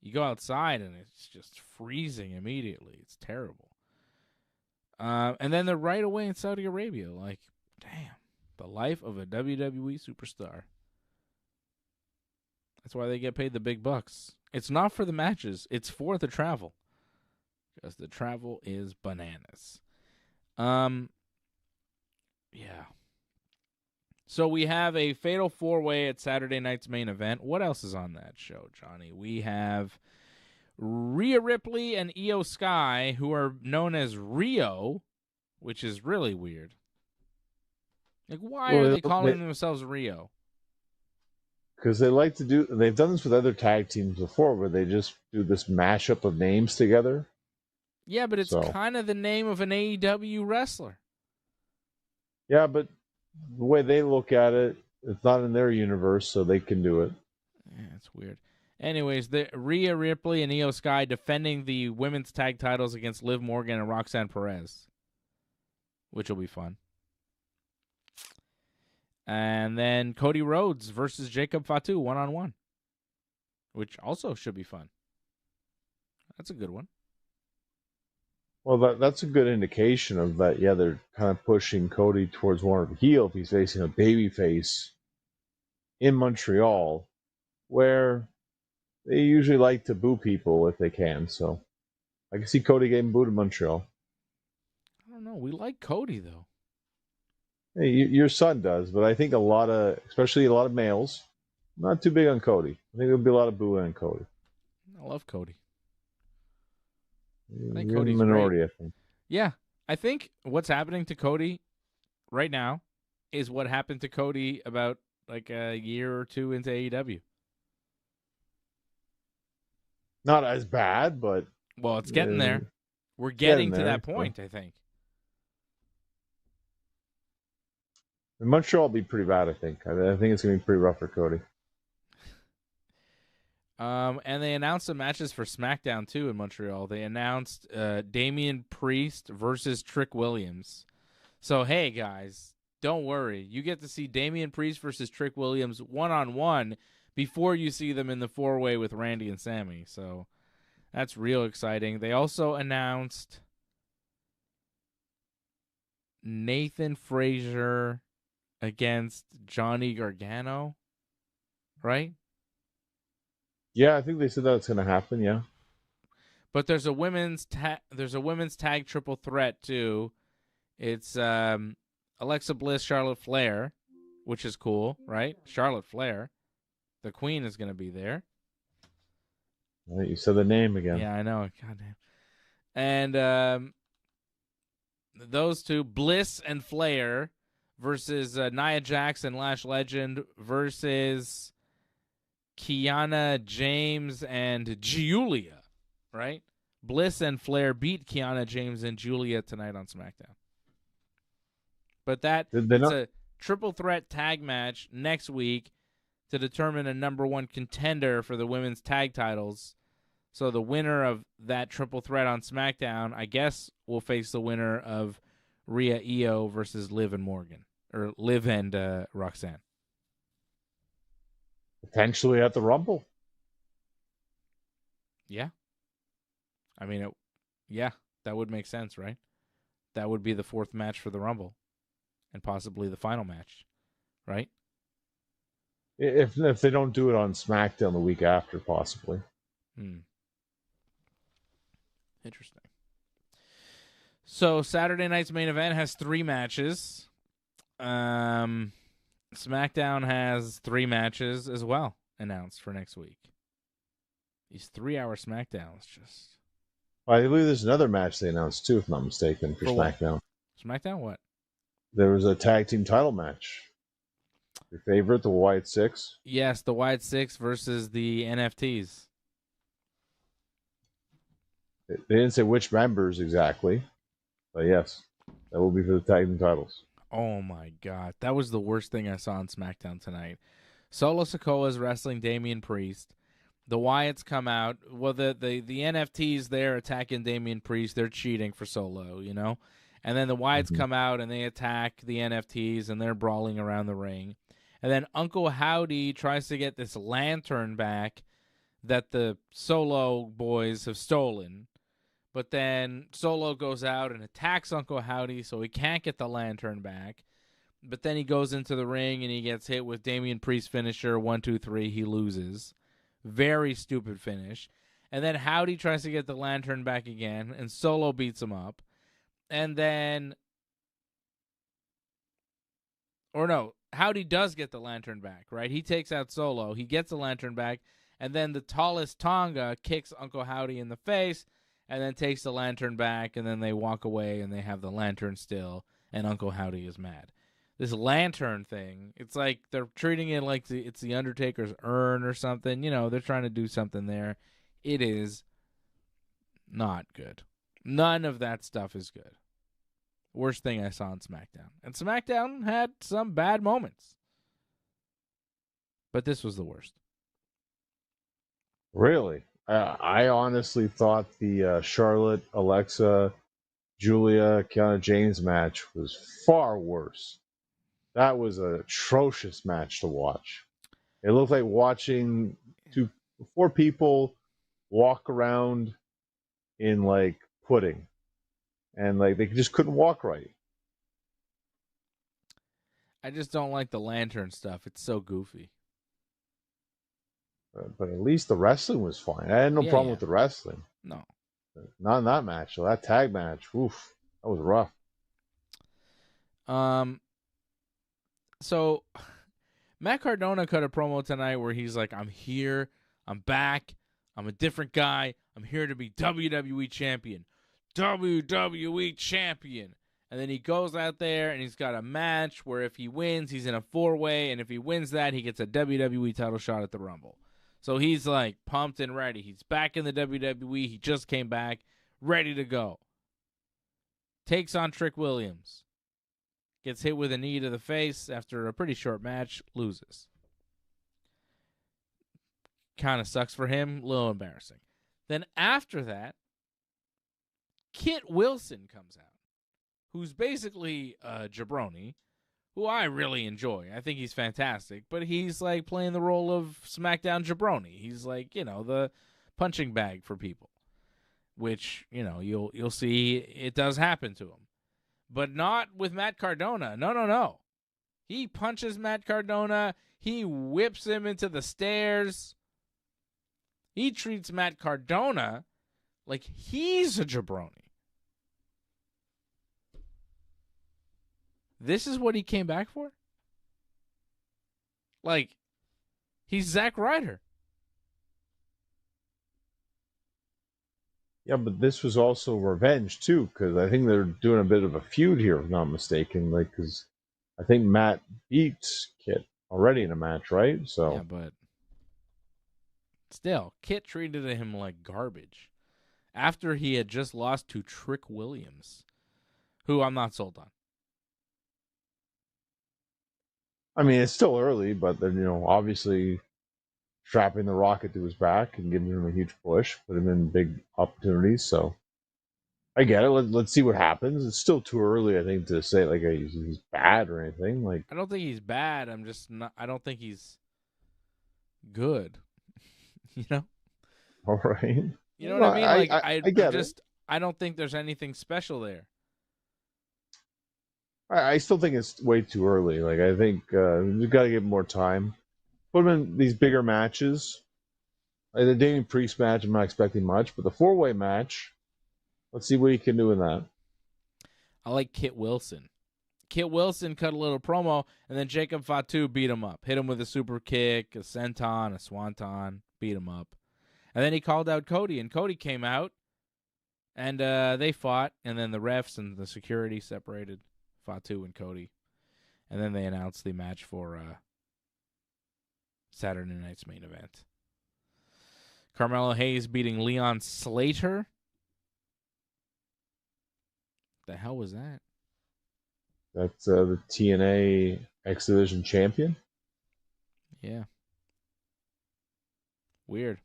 [SPEAKER 1] You go outside, and it's just freezing immediately. It's terrible. And then they're right away in Saudi Arabia. Like, damn, the life of a WWE superstar. That's why they get paid the big bucks. It's not for the matches. It's for the travel. Because the travel is bananas. Yeah. So we have a fatal 4-way at Saturday night's main event. What else is on that show, Johnny? We have Rhea Ripley and Io Sky, who are known as Rio, which is really weird. Like, why are they calling themselves Rio?
[SPEAKER 2] Because they've done this with other tag teams before, where they just do this mashup of names together.
[SPEAKER 1] Yeah, but it's kind of the name of an AEW wrestler.
[SPEAKER 2] Yeah, but the way they look at it, it's not in their universe, so they can do it.
[SPEAKER 1] Yeah, it's weird. Anyways, the Rhea Ripley and Io Sky defending the women's tag titles against Liv Morgan and Roxanne Perez, which will be fun. And then Cody Rhodes versus Jacob Fatu 1-on-1, which also should be fun. That's a good one.
[SPEAKER 2] Well, that's a good indication of that. Yeah, they're kind of pushing Cody towards more of a heel if he's facing a baby face in Montreal, where they usually like to boo people if they can. So I can see Cody getting booed in Montreal.
[SPEAKER 1] I don't know. We like Cody though.
[SPEAKER 2] Hey, your son does, but I think especially a lot of males, not too big on Cody. I think there'll be a lot of booing on Cody.
[SPEAKER 1] I love Cody. I think
[SPEAKER 2] You're in the
[SPEAKER 1] Cody's great.
[SPEAKER 2] minority, I think.
[SPEAKER 1] Yeah, I think what's happening to Cody right now is what happened to Cody about like a year or two into AEW.
[SPEAKER 2] Not as bad, but
[SPEAKER 1] Well, it's getting there. We're getting to that point, I think.
[SPEAKER 2] In Montreal will be pretty bad, I think. I think it's going to be pretty rough for Cody.
[SPEAKER 1] And they announced some matches for SmackDown, too, in Montreal. They announced Damian Priest versus Trick Williams. So, hey, guys, don't worry. You get to see Damian Priest versus Trick Williams one-on-one before you see them in the four-way with Randy and Sammy. So, that's real exciting. They also announced Nathan Frazier against Johnny Gargano, right?
[SPEAKER 2] Yeah, I think they said that's going to happen. Yeah,
[SPEAKER 1] but there's a women's tag triple threat too. It's Alexa Bliss, Charlotte Flair, which is cool, right? Charlotte Flair, the Queen, is going to be there.
[SPEAKER 2] You said the name again.
[SPEAKER 1] Yeah, I know. Goddamn. And those two, Bliss and Flair, versus Nia Jax and Lash Legend versus Kiana James and Giulia, right? Bliss and Flair beat Kiana James and Giulia tonight on SmackDown. But it's a triple threat tag match next week to determine a number one contender for the women's tag titles. So the winner of that triple threat on SmackDown, I guess, will face the winner of Rhea Io versus Liv and Morgan. Or Liv and Roxanne.
[SPEAKER 2] Potentially at the Rumble.
[SPEAKER 1] Yeah. I mean, that would make sense, right? That would be the fourth match for the Rumble. And possibly the final match, right?
[SPEAKER 2] If they don't do it on SmackDown the week after, possibly.
[SPEAKER 1] Interesting. So Saturday night's main event has 3 matches. SmackDown has 3 matches as well announced for next week. These 3-hour SmackDowns just...
[SPEAKER 2] I believe there's another match they announced too, if I'm not mistaken, for SmackDown.
[SPEAKER 1] SmackDown what?
[SPEAKER 2] There was a tag team title match. Your favorite, the Wyatt Six?
[SPEAKER 1] Yes, the Wyatt Six versus the NFTs.
[SPEAKER 2] They didn't say which members exactly, but yes, that will be for the tag team titles.
[SPEAKER 1] Oh my God, that was the worst thing I saw on SmackDown tonight. Solo Sikoa is wrestling Damian Priest. The Wyatts come out. Well, the NFTs there attacking Damian Priest. They're cheating for Solo, you know. And then the Wyatts come out and they attack the NFTs and they're brawling around the ring. And then Uncle Howdy tries to get this lantern back that the Solo boys have stolen. But then Solo goes out and attacks Uncle Howdy, so he can't get the lantern back. But then he goes into the ring and he gets hit with Damian Priest's finisher, 1, 2, 3. He loses. Very stupid finish. And then Howdy tries to get the lantern back again, and Solo beats him up. And then... Or no, Howdy does get the lantern back, right? He takes out Solo. He gets the lantern back. And then the tallest Tonga kicks Uncle Howdy in the face and then takes the lantern back. And then they walk away and they have the lantern still. And Uncle Howdy is mad. This lantern thing, it's like they're treating it like it's the Undertaker's urn or something. You know, they're trying to do something there. It is not good. None of that stuff is good. Worst thing I saw on SmackDown. And SmackDown had some bad moments. But this was the worst.
[SPEAKER 2] Really? I honestly thought the Charlotte, Alexa, Giulia, Kiana James match was far worse. That was an atrocious match to watch. It looked like watching 4 people walk around in like pudding. and like they just couldn't walk right.
[SPEAKER 1] I just don't like the lantern stuff. It's so goofy.
[SPEAKER 2] But at least the wrestling was fine. I had no problem with the wrestling.
[SPEAKER 1] No.
[SPEAKER 2] Not in that match. So that tag match, oof, that was rough.
[SPEAKER 1] So Matt Cardona cut a promo tonight where he's like, I'm here, I'm back, I'm a different guy, I'm here to be WWE Champion. WWE Champion. And then he goes out there and he's got a match where if he wins, he's in a 4-way, and if he wins that, he gets a WWE title shot at the Rumble. So he's like pumped and ready. He's back in the WWE. He just came back, ready to go. Takes on Trick Williams. Gets hit with a knee to the face after a pretty short match. Loses. Kind of sucks for him. A little embarrassing. Then after that, Kit Wilson comes out, who's basically a jabroni, who I really enjoy. I think he's fantastic, but he's like playing the role of SmackDown jabroni. He's like, the punching bag for people, which, you'll see it does happen to him. But not with Matt Cardona. No. He punches Matt Cardona. He whips him into the stairs. He treats Matt Cardona like he's a jabroni. This is what he came back for? Like, he's Zack Ryder.
[SPEAKER 2] Yeah, but this was also revenge, too, because I think they're doing a bit of a feud here, if not mistaken. Like, because I think Matt beat Kit already in a match, right? So
[SPEAKER 1] yeah, but still, Kit treated him like garbage after he had just lost to Trick Williams, who I'm not sold on.
[SPEAKER 2] I mean, it's still early, but they're, obviously strapping the rocket to his back and giving him a huge push, put him in big opportunities. So I get it. Let's see what happens. It's still too early, I think, to say like he's bad or anything. Like,
[SPEAKER 1] I don't think he's bad. I'm just not. I don't think he's good.
[SPEAKER 2] All right.
[SPEAKER 1] You know what I mean? Like
[SPEAKER 2] I get it.
[SPEAKER 1] I don't think there's anything special there.
[SPEAKER 2] I still think it's way too early. Like, I think we've got to give him more time. Put him in these bigger matches. Like the Damian Priest match, I'm not expecting much, but the 4-way match, let's see what he can do in that.
[SPEAKER 1] I like Kit Wilson. Kit Wilson cut a little promo, and then Jacob Fatu beat him up. Hit him with a super kick, a senton, a swanton, beat him up. And then he called out Cody, and Cody came out, and they fought, and then the refs and the security separated Fatu and Cody. And then they announced the match for Saturday night's main event. Carmelo Hayes beating Leon Slater. The hell was that?
[SPEAKER 2] That's the TNA X Division champion.
[SPEAKER 1] Yeah. Weird.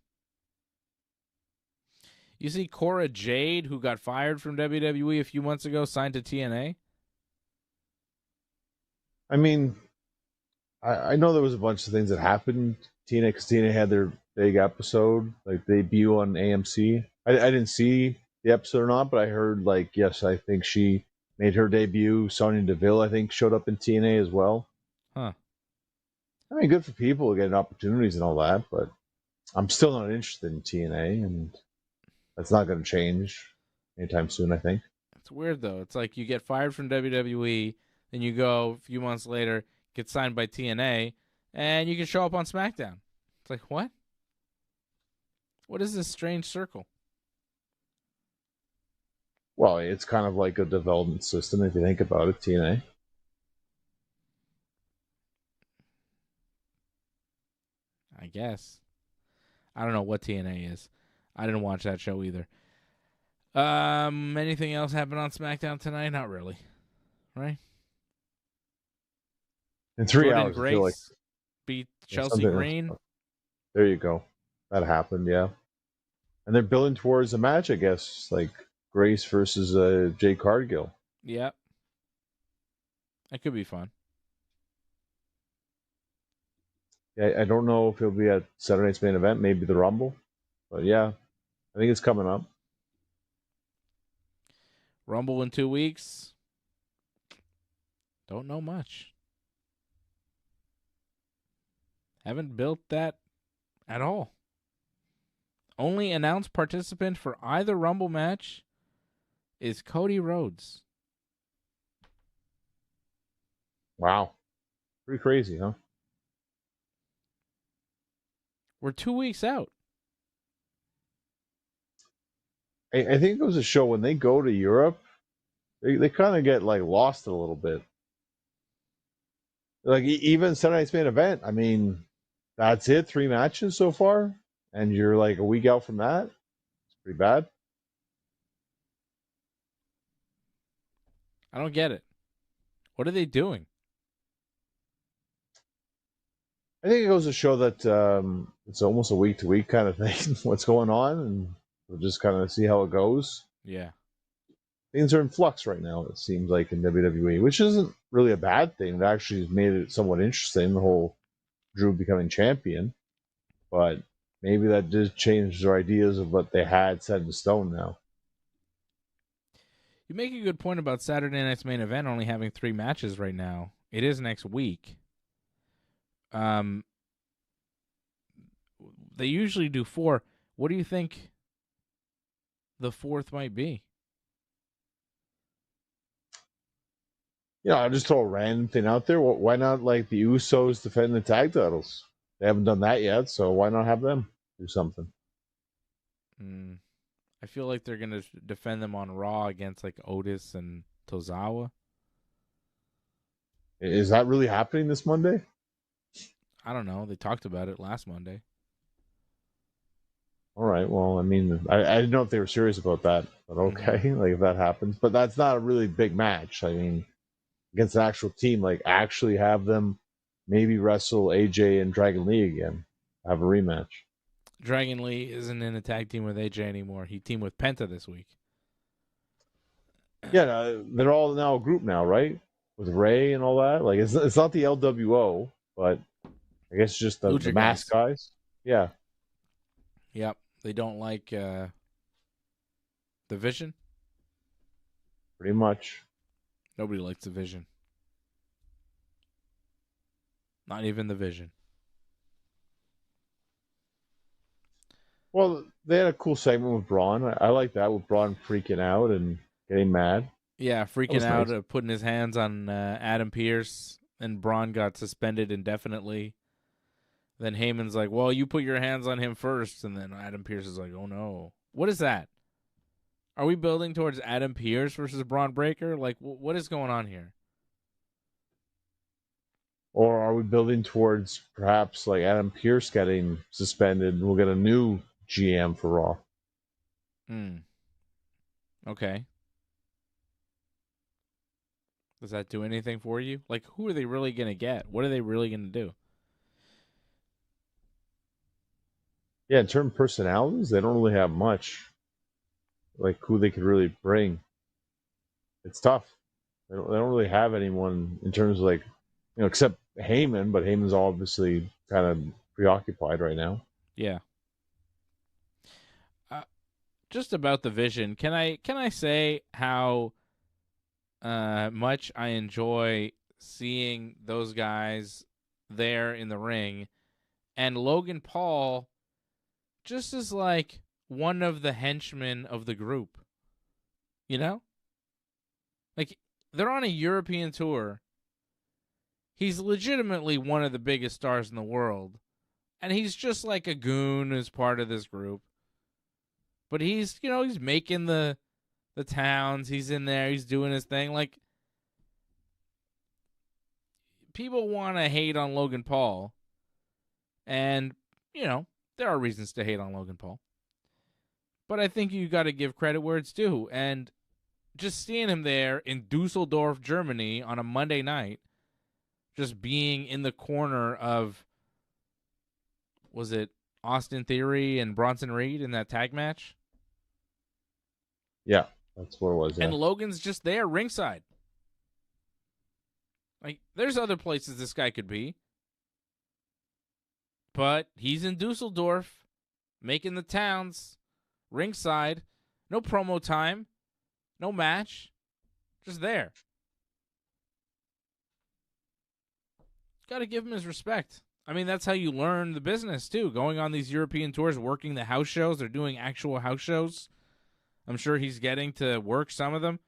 [SPEAKER 1] You see Cora Jade, who got fired from WWE a few months ago, signed to TNA?
[SPEAKER 2] I mean, I know there was a bunch of things that happened. TNA, because TNA had their big episode, like debut on AMC. I didn't see the episode or not, but I heard, like, yes, I think she made her debut. Sonya Deville, I think, showed up in TNA as well.
[SPEAKER 1] Huh.
[SPEAKER 2] I mean, good for people getting opportunities and all that, but I'm still not interested in TNA, and that's not going to change anytime soon, I think.
[SPEAKER 1] It's weird, though. It's like you get fired from WWE, then you go a few months later, get signed by TNA, and you can show up on SmackDown. It's like, what? What is this strange circle?
[SPEAKER 2] Well, it's kind of like a development system if you think about it, TNA.
[SPEAKER 1] I guess. I don't know what TNA is. I didn't watch that show either. Anything else happen on SmackDown tonight? Not really. Right?
[SPEAKER 2] In 3
[SPEAKER 1] Jordan
[SPEAKER 2] hours,
[SPEAKER 1] Grace
[SPEAKER 2] I feel like
[SPEAKER 1] beat Chelsea Green.
[SPEAKER 2] There you go. That happened, yeah. And they're building towards a match, I guess, like Grace versus Jade Cargill.
[SPEAKER 1] Yep. That could be fun.
[SPEAKER 2] Yeah, I don't know if he'll be at Saturday night's main event, maybe the Rumble. But yeah, I think it's coming up.
[SPEAKER 1] Rumble in 2 weeks. Don't know much. Haven't built that at all. Only announced participant for either Rumble match is Cody Rhodes.
[SPEAKER 2] Wow. Pretty crazy, huh?
[SPEAKER 1] We're 2 weeks out.
[SPEAKER 2] I think it goes to show when they go to Europe, they kind of get like lost a little bit. Like even Saturday Night's Main Event, I mean, that's it, 3 matches so far, and you're like a week out from that. It's pretty bad.
[SPEAKER 1] I don't get it. What are they doing?
[SPEAKER 2] I think it goes to show that it's almost a week-to-week kind of thing, what's going on, and we'll just kind of see how it goes.
[SPEAKER 1] Yeah.
[SPEAKER 2] Things are in flux right now, it seems like, in WWE, which isn't really a bad thing. It actually has made it somewhat interesting, the whole Drew becoming champion. But maybe that did change their ideas of what they had set in stone now.
[SPEAKER 1] You make a good point about Saturday Night's Main Event only having 3 matches right now. It is next week. They usually do 4. What do you think the 4th might be?
[SPEAKER 2] Yeah, I'll just throw a random thing out there. Why not like the Usos defend the tag titles? They haven't done that yet, so why not have them do something?
[SPEAKER 1] I feel like they're going to defend them on Raw against like Otis and Tozawa.
[SPEAKER 2] Is that really happening this Monday?
[SPEAKER 1] I don't know. They talked about it last Monday.
[SPEAKER 2] All right. Well, I mean, I didn't know if they were serious about that, but okay, like if that happens. But that's not a really big match. I mean, against an actual team, like actually have them maybe wrestle AJ and Dragon Lee again, have a rematch.
[SPEAKER 1] Dragon Lee isn't in a tag team with AJ anymore. He teamed with Penta this week.
[SPEAKER 2] Yeah, they're all now a group now, right? With Ray and all that. Like it's not the LWO, but I guess just the mask guys. Yeah.
[SPEAKER 1] Yep. They don't like the Vision.
[SPEAKER 2] Pretty much.
[SPEAKER 1] Nobody likes the Vision. Not even the Vision.
[SPEAKER 2] Well, they had a cool segment with Braun. I like that, with Braun freaking out and getting mad.
[SPEAKER 1] Yeah, freaking out,
[SPEAKER 2] nice.
[SPEAKER 1] putting his hands on Adam Pearce, and Braun got suspended indefinitely. Then Heyman's like, well, you put your hands on him first, and then Adam Pearce is like, oh no. What is that? Are we building towards Adam Pearce versus Braun Breaker? Like, what is going on here?
[SPEAKER 2] Or are we building towards perhaps like Adam Pearce getting suspended and we'll get a new GM for Raw?
[SPEAKER 1] Okay. Does that do anything for you? Like, who are they really going to get? What are they really going to do?
[SPEAKER 2] Yeah, in terms of personalities, they don't really have much. Like, who they could really bring. It's tough. They don't really have anyone in terms of, like, you know, except Heyman, but Heyman's obviously kind of preoccupied right now.
[SPEAKER 1] Yeah. Just about the Vision, can I say how much I enjoy seeing those guys there in the ring, and Logan Paul just is like one of the henchmen of the group. You know? Like, they're on a European tour. He's legitimately one of the biggest stars in the world. And he's just like a goon as part of this group. But he's, you know, he's making the towns. He's in there. He's doing his thing. Like, people want to hate on Logan Paul. And, you know, there are reasons to hate on Logan Paul. But I think you got to give credit where it's due. And just seeing him there in Dusseldorf, Germany on a Monday night, just being in the corner of, was it Austin Theory and Bronson Reed in that tag match?
[SPEAKER 2] Yeah, that's what it was. Yeah.
[SPEAKER 1] And Logan's just there ringside. Like, there's other places this guy could be. But he's in Dusseldorf, making the towns, ringside, no promo time. No match. Just there. Got to give him his respect. I mean, that's how you learn the business, too. Going on these European tours, working the house shows. They're doing actual house shows. I'm sure he's getting to work some of them.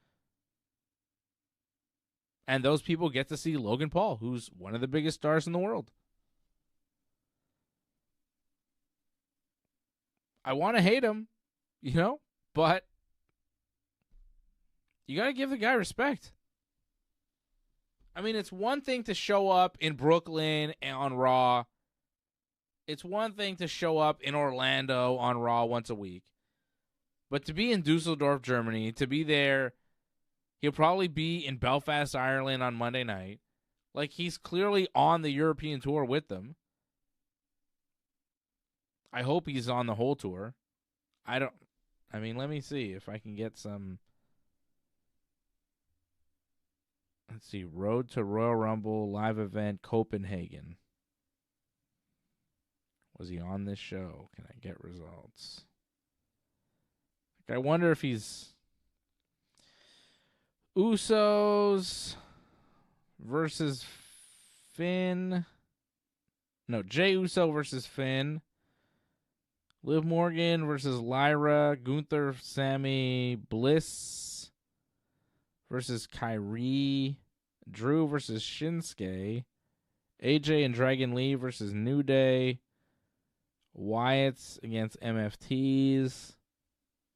[SPEAKER 1] And those people get to see Logan Paul, who's one of the biggest stars in the world. I want to hate him, but you got to give the guy respect. I mean, it's one thing to show up in Brooklyn on Raw. It's one thing to show up in Orlando on Raw once a week. But to be in Dusseldorf, Germany, to be there, he'll probably be in Belfast, Ireland on Monday night. Like, he's clearly on the European tour with them. I hope he's on the whole tour. Let me see if I can get some. Let's see. Road to Royal Rumble live event Copenhagen. Was he on this show? Can I get results? I wonder if he's Usos versus Finn. No, Jey Uso versus Finn. Liv Morgan versus Lyra. Gunther, Sammy, Bliss versus Kyrie. Drew versus Shinsuke. AJ and Dragon Lee versus New Day. Wyatt's against MFTs.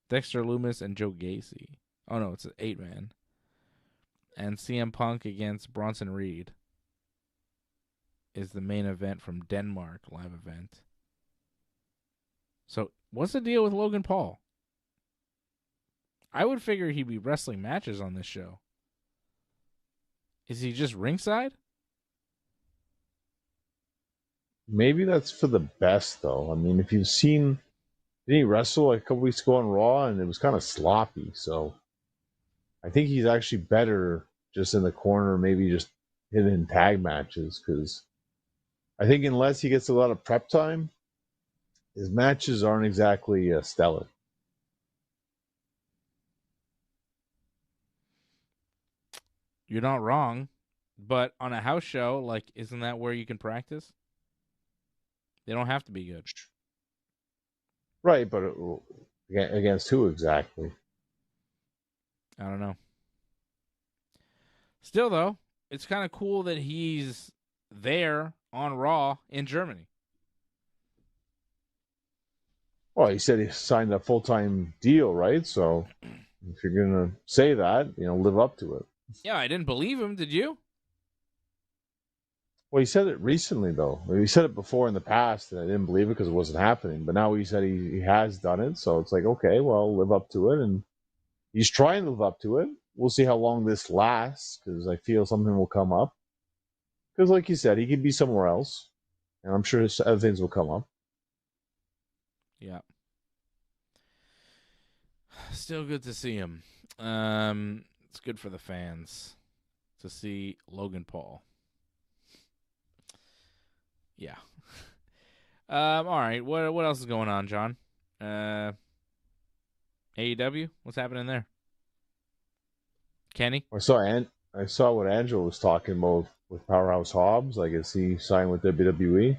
[SPEAKER 1] Dexter Lumis and Joe Gacy. Oh, no, it's an 8-man. And CM Punk against Bronson Reed is the main event from Denmark, live event. So, what's the deal with Logan Paul? I would figure he'd be wrestling matches on this show. Is he just ringside?
[SPEAKER 2] Maybe that's for the best, though. I mean, if you've seen, didn't he wrestle like a couple weeks ago on Raw, and it was kind of sloppy. So I think he's actually better just in the corner, maybe just hitting tag matches, because I think unless he gets a lot of prep time, his matches aren't exactly stellar.
[SPEAKER 1] You're not wrong, but on a house show, isn't that where you can practice? They don't have to be good.
[SPEAKER 2] Right, but against who exactly?
[SPEAKER 1] I don't know. Still, though, it's kind of cool that he's there on Raw in Germany.
[SPEAKER 2] Well, he said he signed a full-time deal, right? So if you're going to say that, live up to it.
[SPEAKER 1] Yeah, I didn't believe him. Did you?
[SPEAKER 2] Well, he said it recently, though. He said it before in the past, and I didn't believe it because it wasn't happening. But now he said he has done it, so it's like, okay, well, live up to it. And he's trying to live up to it. We'll see how long this lasts, because I feel something will come up. Because like you said, he could be somewhere else, and I'm sure other things will come up.
[SPEAKER 1] Yeah. Still good to see him. It's good for the fans to see Logan Paul. Yeah. All right. What else is going on, John? AEW? What's happening there? Kenny?
[SPEAKER 2] I saw what Angelo was talking about with Powerhouse Hobbs. I guess he signed with WWE.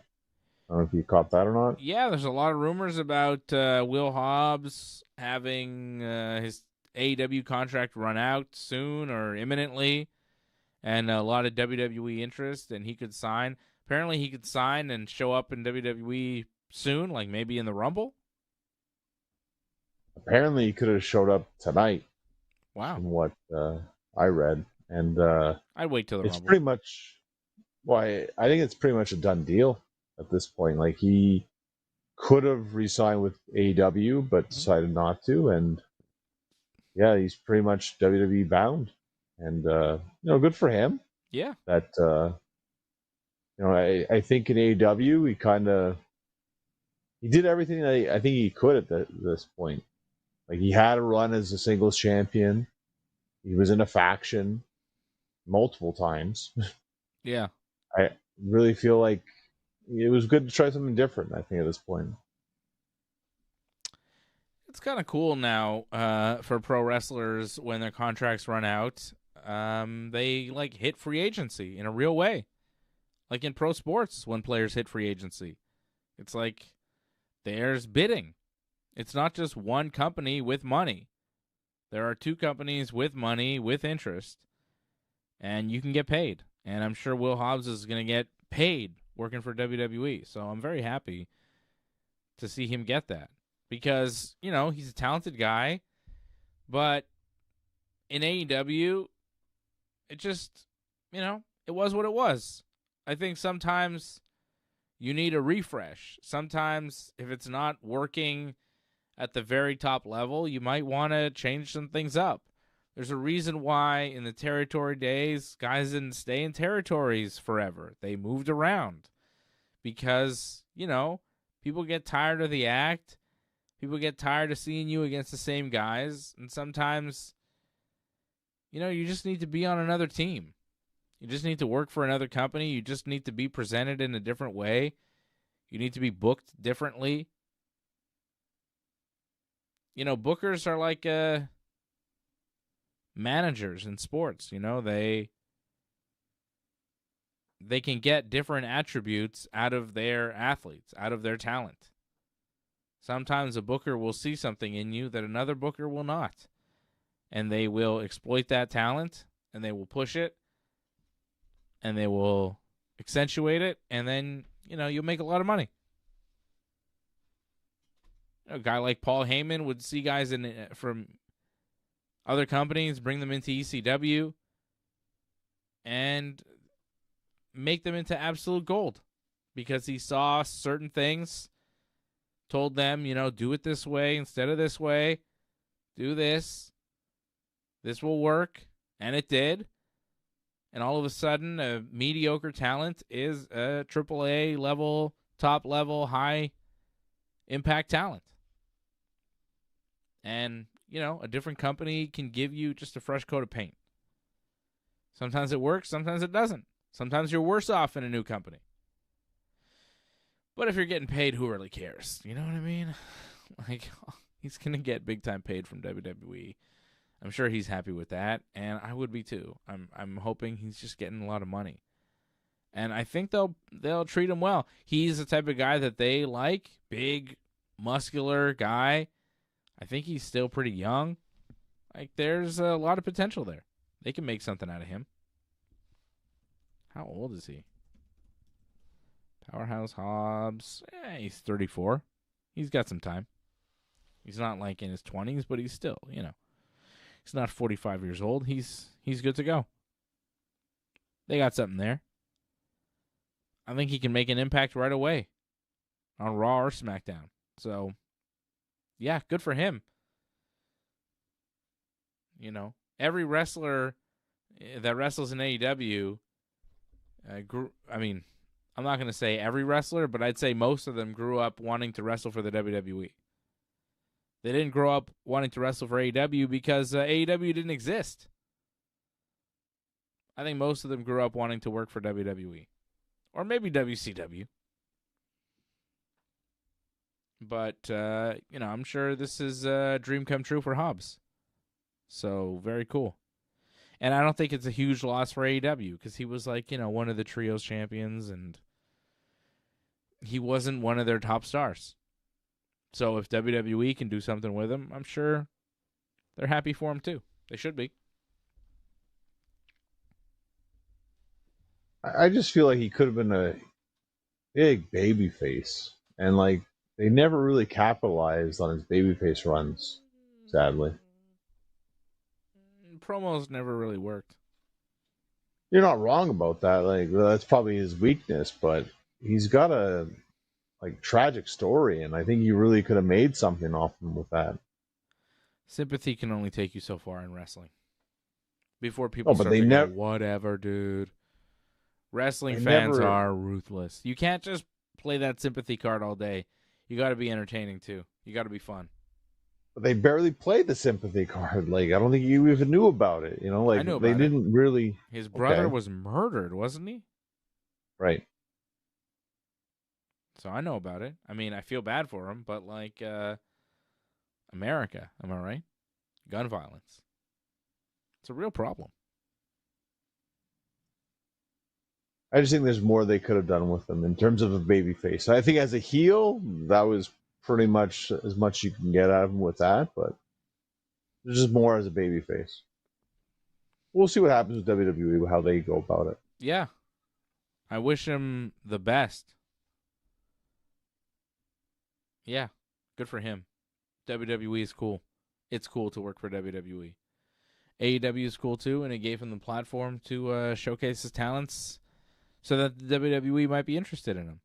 [SPEAKER 2] I don't know if you caught that or not.
[SPEAKER 1] Yeah, there's a lot of rumors about Will Hobbs having his AEW contract run out soon or imminently, and a lot of WWE interest, and he could sign. Apparently, he could sign and show up in WWE soon, like maybe in the Rumble.
[SPEAKER 2] Apparently, he could have showed up tonight.
[SPEAKER 1] Wow.
[SPEAKER 2] From what I read. And
[SPEAKER 1] I'd wait till the
[SPEAKER 2] it's
[SPEAKER 1] Rumble.
[SPEAKER 2] pretty much, I think it's pretty much a done deal at this point. Like, he could have re-signed with AEW, but decided not to. And yeah, he's pretty much WWE bound. And, good for him.
[SPEAKER 1] Yeah.
[SPEAKER 2] That, I think in AEW, he did everything that I think he could at this point. Like, he had a run as a singles champion. He was in a faction multiple times.
[SPEAKER 1] Yeah.
[SPEAKER 2] I really feel like it was good to try something different, I think, at this point.
[SPEAKER 1] It's kind of cool now for pro wrestlers when their contracts run out. They like hit free agency in a real way. Like in pro sports, when players hit free agency, it's like there's bidding. It's not just one company with money. There are two companies with money, with interest, and you can get paid. And I'm sure Will Hobbs is going to get paid working for WWE. So I'm very happy to see him get that because, you know, he's a talented guy, but in AEW, it just, you know, it was what it was. I think sometimes you need a refresh. Sometimes if it's not working at the very top level, you might want to change some things up. There's a reason why in the territory days, guys didn't stay in territories forever. They moved around because, you know, people get tired of the act. People get tired of seeing you against the same guys. And sometimes, you know, you just need to be on another team. You just need to work for another company. You just need to be presented in a different way. You need to be booked differently. You know, bookers are like managers in sports. You know, they can get different attributes out of their athletes, out of their talent. Sometimes a booker will see something in you that another booker will not. And they will exploit that talent, and they will push it, and they will accentuate it, and then, you know, you'll make a lot of money. A guy like Paul Heyman would see guys from other companies, bring them into ECW, and make them into absolute gold because he saw certain things, told them, you know, do it this way instead of this way, do this, this will work, and it did. And all of a sudden, a mediocre talent is a AAA level, top level, high impact talent. And, you know, a different company can give you just a fresh coat of paint. Sometimes it works, sometimes it doesn't. Sometimes you're worse off in a new company. But if you're getting paid, who really cares? You know what I mean? Like, he's going to get big time paid from WWE. I'm sure he's happy with that, and I would be too. I'm hoping he's just getting a lot of money. And I think they'll treat him well. He's the type of guy that they like, big, muscular guy. I think he's still pretty young. Like, there's a lot of potential there. They can make something out of him. How old is he? Powerhouse Hobbs. He's 34. He's got some time. He's not like in his 20s, but he's still, you know. He's not 45 years old. He's good to go. They got something there. I think he can make an impact right away on Raw or SmackDown. So, yeah, good for him. You know, every wrestler that wrestles in AEW I'm not going to say every wrestler, but I'd say most of them grew up wanting to wrestle for the WWE. They didn't grow up wanting to wrestle for AEW because AEW didn't exist. I think most of them grew up wanting to work for WWE. Or maybe WCW. But, you know, I'm sure this is a dream come true for Hobbs. So, very cool. And I don't think it's a huge loss for AEW because he was like, you know, one of the trios champions and he wasn't one of their top stars. So if WWE can do something with him, I'm sure they're happy for him too. They should be.
[SPEAKER 2] I just feel like he could have been a big babyface, and like they never really capitalized on his babyface runs, sadly.
[SPEAKER 1] Promos never really worked.
[SPEAKER 2] You're not wrong about that. Like that's probably his weakness, but he's got a like tragic story, and I think you really could have made something off him with that.
[SPEAKER 1] Sympathy can only take you so far in wrestling. Before people start
[SPEAKER 2] they
[SPEAKER 1] to
[SPEAKER 2] never,
[SPEAKER 1] go, whatever, dude. Wrestling fans are ruthless. You can't just play that sympathy card all day. You got to be entertaining too. You got to be fun.
[SPEAKER 2] They barely played the sympathy card. Like I don't think you even knew about it. You know, like
[SPEAKER 1] I knew about
[SPEAKER 2] they didn't really.
[SPEAKER 1] His brother was murdered, wasn't he?
[SPEAKER 2] Right.
[SPEAKER 1] So I know about it. I mean, I feel bad for him, but like, I America, am I right? Gun violence. It's a real problem.
[SPEAKER 2] I just think there's more they could have done with him in terms of a babyface. I think as a heel, that was pretty much as much you can get out of him with that, but there's just more as a babyface. We'll see what happens with WWE, how they go about it.
[SPEAKER 1] Yeah. I wish him the best. Yeah. Good for him. WWE is cool. It's cool to work for WWE. AEW is cool too, and it gave him the platform to showcase his talents so that the WWE might be interested in him.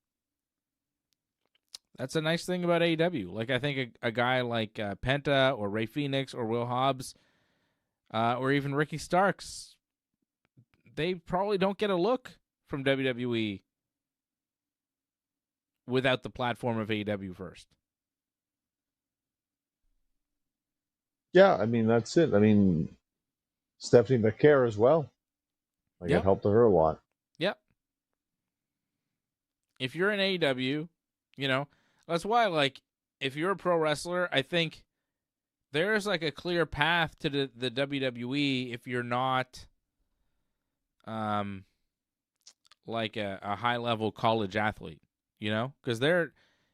[SPEAKER 1] That's a nice thing about AEW. Like, I think a guy like Penta or Rey Fenix or Will Hobbs or even Ricky Starks, they probably don't get a look from WWE without the platform of AEW first.
[SPEAKER 2] Yeah, I mean, that's it. I mean, Stephanie McIntyre as well. Like,
[SPEAKER 1] Yep.
[SPEAKER 2] It helped her a lot.
[SPEAKER 1] Yep. If you're in AEW, that's why, like, if you're a pro wrestler, I think there's, like, a clear path to the WWE if you're not, like, a high-level college athlete, Because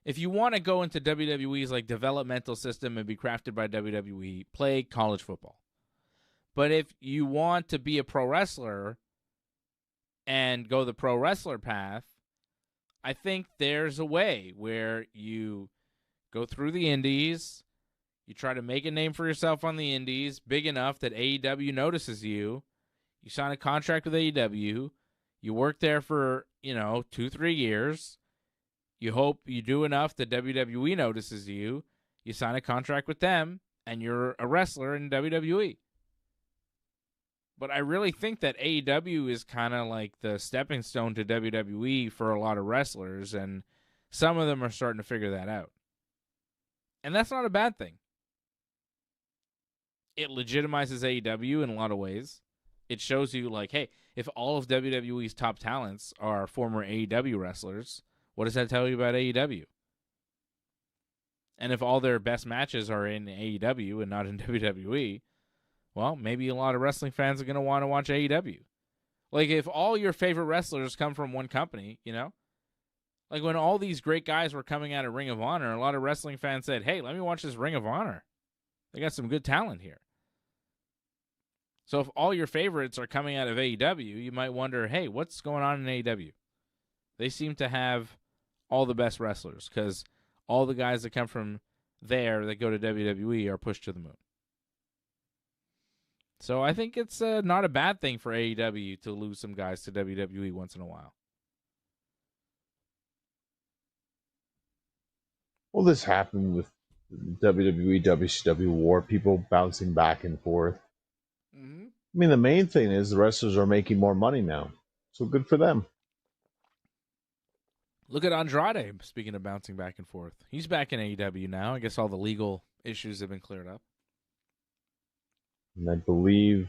[SPEAKER 1] if you want to go into WWE's, like, developmental system and be crafted by WWE, play college football. But if you want to be a pro wrestler and go the pro wrestler path, I think there's a way where you go through the indies, you try to make a name for yourself on the indies big enough that AEW notices you, you sign a contract with AEW, you work there for, 2-3 years, you hope you do enough that WWE notices you, you sign a contract with them, and you're a wrestler in WWE. But I really think that AEW is kind of like the stepping stone to WWE for a lot of wrestlers, and some of them are starting to figure that out. And that's not a bad thing. It legitimizes AEW in a lot of ways. It shows you, like, hey, if all of WWE's top talents are former AEW wrestlers, what does that tell you about AEW? And if all their best matches are in AEW and not in WWE, well, maybe a lot of wrestling fans are going to want to watch AEW. Like, if all your favorite wrestlers come from one company, Like, when all these great guys were coming out of Ring of Honor, a lot of wrestling fans said, hey, let me watch this Ring of Honor. They got some good talent here. So if all your favorites are coming out of AEW, you might wonder, hey, what's going on in AEW? They seem to have all the best wrestlers because all the guys that come from there that go to WWE are pushed to the moon. So I think it's not a bad thing for AEW to lose some guys to WWE once in a while.
[SPEAKER 2] Well, this happened with WWE, WCW war, people bouncing back and forth.
[SPEAKER 1] Mm-hmm.
[SPEAKER 2] I mean, the main thing is the wrestlers are making more money now. So good for them.
[SPEAKER 1] Look at Andrade, speaking of bouncing back and forth. He's back in AEW now. I guess all the legal issues have been cleared up.
[SPEAKER 2] And I believe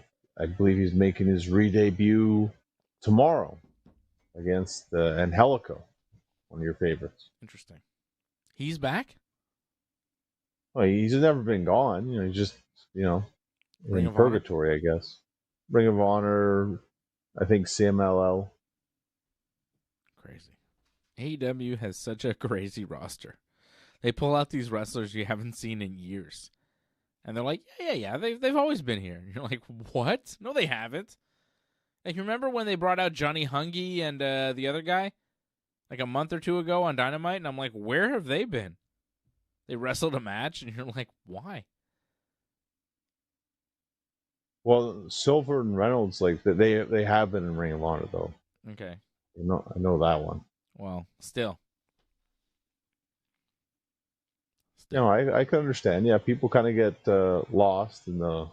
[SPEAKER 2] he's making his re-debut tomorrow against Angelico, one of your favorites.
[SPEAKER 1] Interesting. He's back?
[SPEAKER 2] Well, he's never been gone. He's just,
[SPEAKER 1] Ring
[SPEAKER 2] in
[SPEAKER 1] of
[SPEAKER 2] purgatory, I guess. Ring of Honor, I think CMLL.
[SPEAKER 1] Crazy. AEW has such a crazy roster. They pull out these wrestlers you haven't seen in years. And they're like, yeah, they've always been here. And you're like, what? No, they haven't. Like, you remember when they brought out Johnny Hungy and the other guy? Like a month or two ago on Dynamite? And I'm like, where have they been? They wrestled a match, and you're like, why?
[SPEAKER 2] Well, Silver and Reynolds, like they have been in Ring of Honor though.
[SPEAKER 1] Okay.
[SPEAKER 2] I know that one.
[SPEAKER 1] Well, still.
[SPEAKER 2] I can understand. Yeah, people kind of get lost in the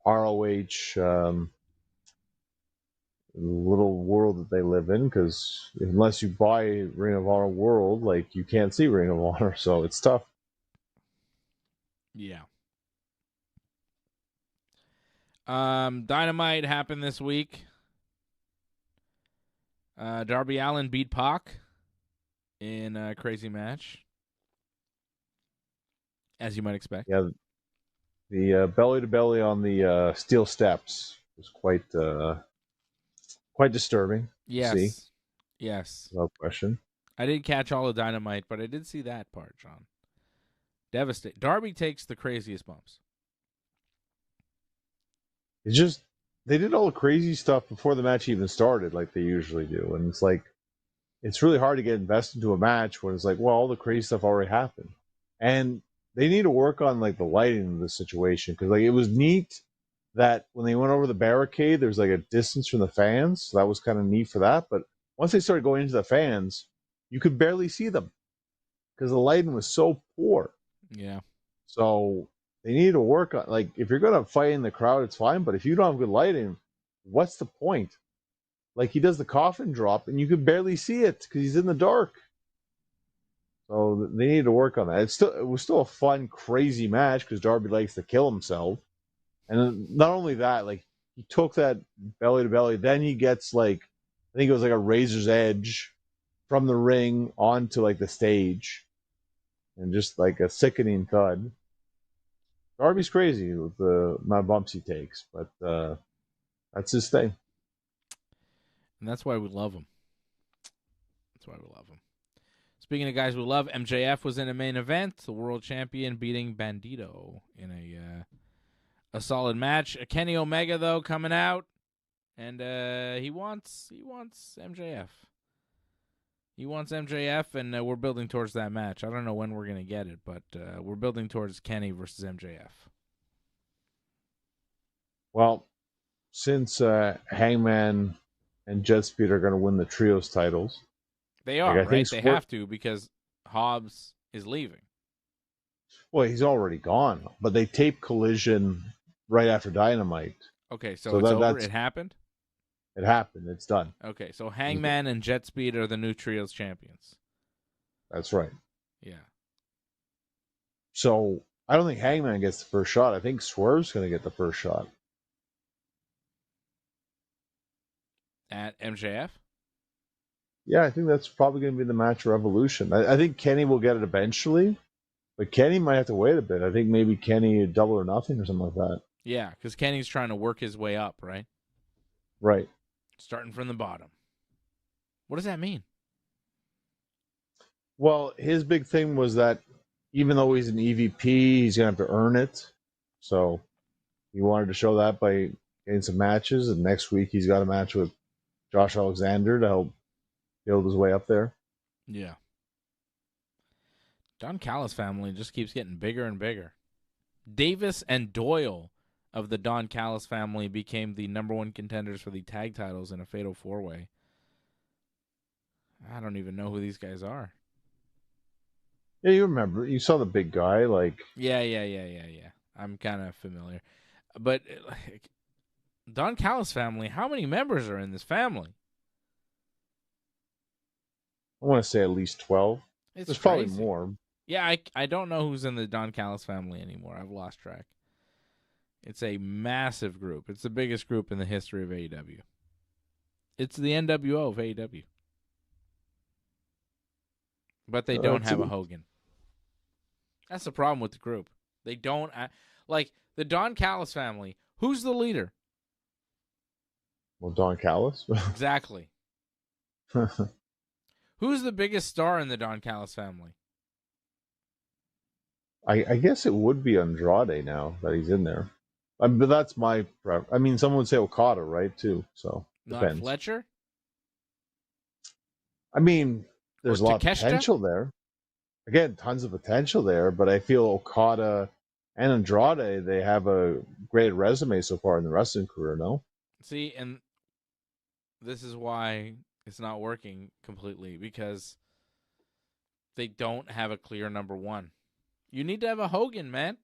[SPEAKER 2] ROH little world that they live in, because unless you buy Ring of Honor World, like, you can't see Ring of Honor, so it's tough.
[SPEAKER 1] Yeah. Dynamite happened this week. Darby Allin beat Pac in a crazy match. as you might expect.
[SPEAKER 2] Yeah, the belly to belly on the steel steps was quite disturbing to see,
[SPEAKER 1] Yes. Yes.
[SPEAKER 2] without question.
[SPEAKER 1] I didn't catch all the Dynamite, but I did see that part, John. Devastate. Darby takes the craziest bumps.
[SPEAKER 2] It's just they did all the crazy stuff before the match even started, like they usually do, and it's like it's really hard to get invested into a match when it's like, well, all the crazy stuff already happened, and they need to work on like the lighting of the situation because like it was neat that when they went over the barricade, there's like a distance from the fans, so that was kind of neat for that. But once they started going into the fans, you could barely see them because the lighting was so poor.
[SPEAKER 1] Yeah.
[SPEAKER 2] So they need to work on like if you're gonna fight in the crowd, it's fine, but if you don't have good lighting, what's the point? Like he does the coffin drop and you can barely see it because he's in the dark. So they need to work on that. It was still a fun, crazy match because Darby likes to kill himself. And not only that, like he took that belly to belly, then he gets like I think it was like a razor's edge from the ring onto like the stage, and just like a sickening thud. Darby's crazy with the amount of bumps he takes, but that's his thing.
[SPEAKER 1] And that's why we love him. That's why we love him. Speaking of guys we love, MJF was in a main event, the world champion beating Bandito in a solid match. Kenny Omega though coming out, and he wants MJF. He wants MJF, and we're building towards that match. I don't know when we're gonna get it, but we're building towards Kenny versus MJF.
[SPEAKER 2] Well, since Hangman and Jet Speed are going to win the trios titles,
[SPEAKER 1] They are,
[SPEAKER 2] like,
[SPEAKER 1] right? They have to because Hobbs is leaving.
[SPEAKER 2] Well, he's already gone, but they taped Collision right after Dynamite.
[SPEAKER 1] Okay, so it's over. It happened?
[SPEAKER 2] It happened. It's done.
[SPEAKER 1] Okay, so Hangman and Jet Speed are the new trios champions.
[SPEAKER 2] That's right.
[SPEAKER 1] Yeah.
[SPEAKER 2] So I don't think Hangman gets the first shot. I think Swerve's going to get the first shot.
[SPEAKER 1] At MJF?
[SPEAKER 2] Yeah, I think that's probably going to be the match of Revolution. I think Kenny will get it eventually, but Kenny might have to wait a bit. I think maybe Kenny Double or Nothing or something like that.
[SPEAKER 1] Yeah, because Kenny's trying to work his way up, right?
[SPEAKER 2] Right.
[SPEAKER 1] Starting from the bottom. What does that mean?
[SPEAKER 2] Well, his big thing was that even though he's an EVP, he's going to have to earn it. So he wanted to show that by getting some matches. And next week he's got a match with Josh Alexander to help build his way up there.
[SPEAKER 1] Yeah. Don Callis family just keeps getting bigger and bigger. Davis and Doyle of the Don Callis family became the number one contenders for the tag titles in a fatal four-way. I don't even know who these guys are.
[SPEAKER 2] Yeah, you remember. You saw the big guy, like...
[SPEAKER 1] Yeah. I'm kind of familiar. But Don Callis family, how many members are in this family?
[SPEAKER 2] I want to say at least 12.
[SPEAKER 1] It's
[SPEAKER 2] There's
[SPEAKER 1] crazy.
[SPEAKER 2] probably more.
[SPEAKER 1] Yeah, I don't know who's in the Don Callis family anymore. I've lost track. It's a massive group. It's the biggest group in the history of AEW. It's the NWO of AEW. But they don't have a Hogan. That's the problem with the group. They don't... Like, the Don Callis family, who's the leader?
[SPEAKER 2] Well, Don Callis?
[SPEAKER 1] Exactly. Who's the biggest star in the Don Callis family?
[SPEAKER 2] I guess it would be Andrade now that he's in there. But that's my... I mean, someone would say Okada, right, too. So, depends.
[SPEAKER 1] Not Fletcher?
[SPEAKER 2] I mean, there's a lot of
[SPEAKER 1] Takeshita?
[SPEAKER 2] potential there. Again, tons of potential there, but I feel Okada and Andrade, they have a great resume so far in the wrestling career, no?
[SPEAKER 1] See, and this is why it's not working completely, because they don't have a clear number one. You need to have a Hogan, man.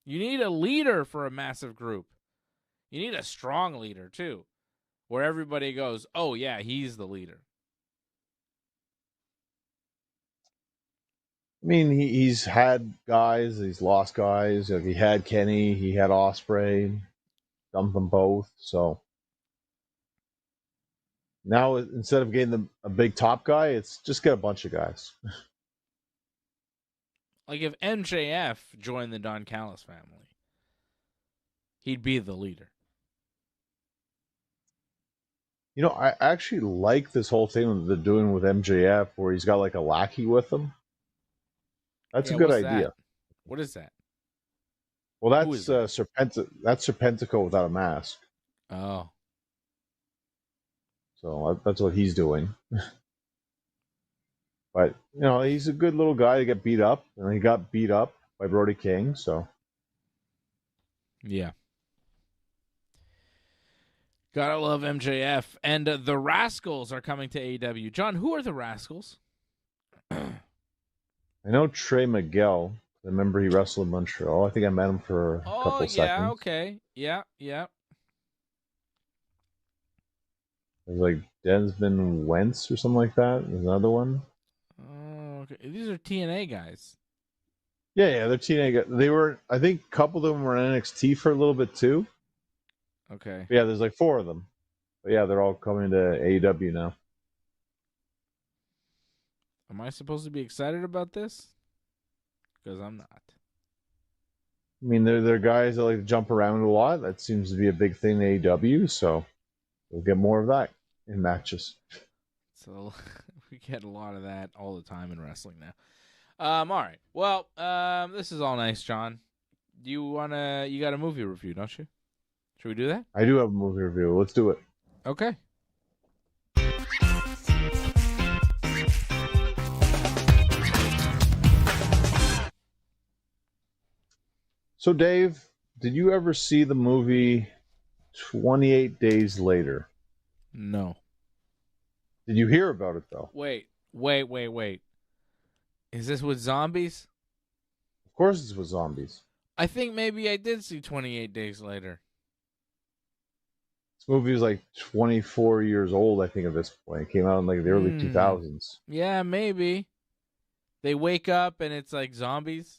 [SPEAKER 1] You need a leader for a massive group. You need a strong leader, too, where everybody goes, oh, yeah, he's the leader.
[SPEAKER 2] I mean, he's had guys, he's lost guys. He had Kenny, he had Ospreay, dumped them both. So now instead of getting a big top guy, it's just get a bunch of guys.
[SPEAKER 1] Like if MJF joined the Don Callis family, he'd be the leader.
[SPEAKER 2] You know, I actually like this whole thing that they're doing with MJF, where he's got like a lackey with him. That's a good
[SPEAKER 1] what's
[SPEAKER 2] idea.
[SPEAKER 1] That? What is that?
[SPEAKER 2] Well, that's That's Serpentico without a mask.
[SPEAKER 1] Oh,
[SPEAKER 2] so that's what he's doing. But you know, he's a good little guy to get beat up, and he got beat up by Brody King. So
[SPEAKER 1] yeah. Gotta love MJF. And the Rascals are coming to AEW. John, who are the Rascals?
[SPEAKER 2] I know Trey Miguel. I remember he wrestled in Montreal. I think I met him for a couple seconds.
[SPEAKER 1] Okay. Yeah.
[SPEAKER 2] There's like Desmond Wentz or something like that. There's another one.
[SPEAKER 1] Oh, okay. These are TNA guys.
[SPEAKER 2] Yeah, they're TNA guys. They were, I think a couple of them were in NXT for a little bit too.
[SPEAKER 1] Okay.
[SPEAKER 2] But yeah, there's like 4 of them. But yeah, they're all coming to AEW now.
[SPEAKER 1] Am I supposed to be excited about this? Because I'm not.
[SPEAKER 2] I mean, they're guys that like to jump around a lot. That seems to be a big thing in AEW, so we'll get more of that in matches.
[SPEAKER 1] So we get a lot of that all the time in wrestling now. All right. Well, this is all nice, John. You got a movie review, don't you? Should we do that?
[SPEAKER 2] I do have a movie review. Let's do it.
[SPEAKER 1] Okay.
[SPEAKER 2] So, Dave, did you ever see the movie 28 Days Later?
[SPEAKER 1] No.
[SPEAKER 2] Did you hear about it, though?
[SPEAKER 1] Wait. Is this with zombies?
[SPEAKER 2] Of course it's with zombies.
[SPEAKER 1] I think maybe I did see 28 Days Later.
[SPEAKER 2] This movie is like 24 years old, I think, at this point. It came out in like the early 2000s.
[SPEAKER 1] Yeah, maybe. They wake up and it's like zombies.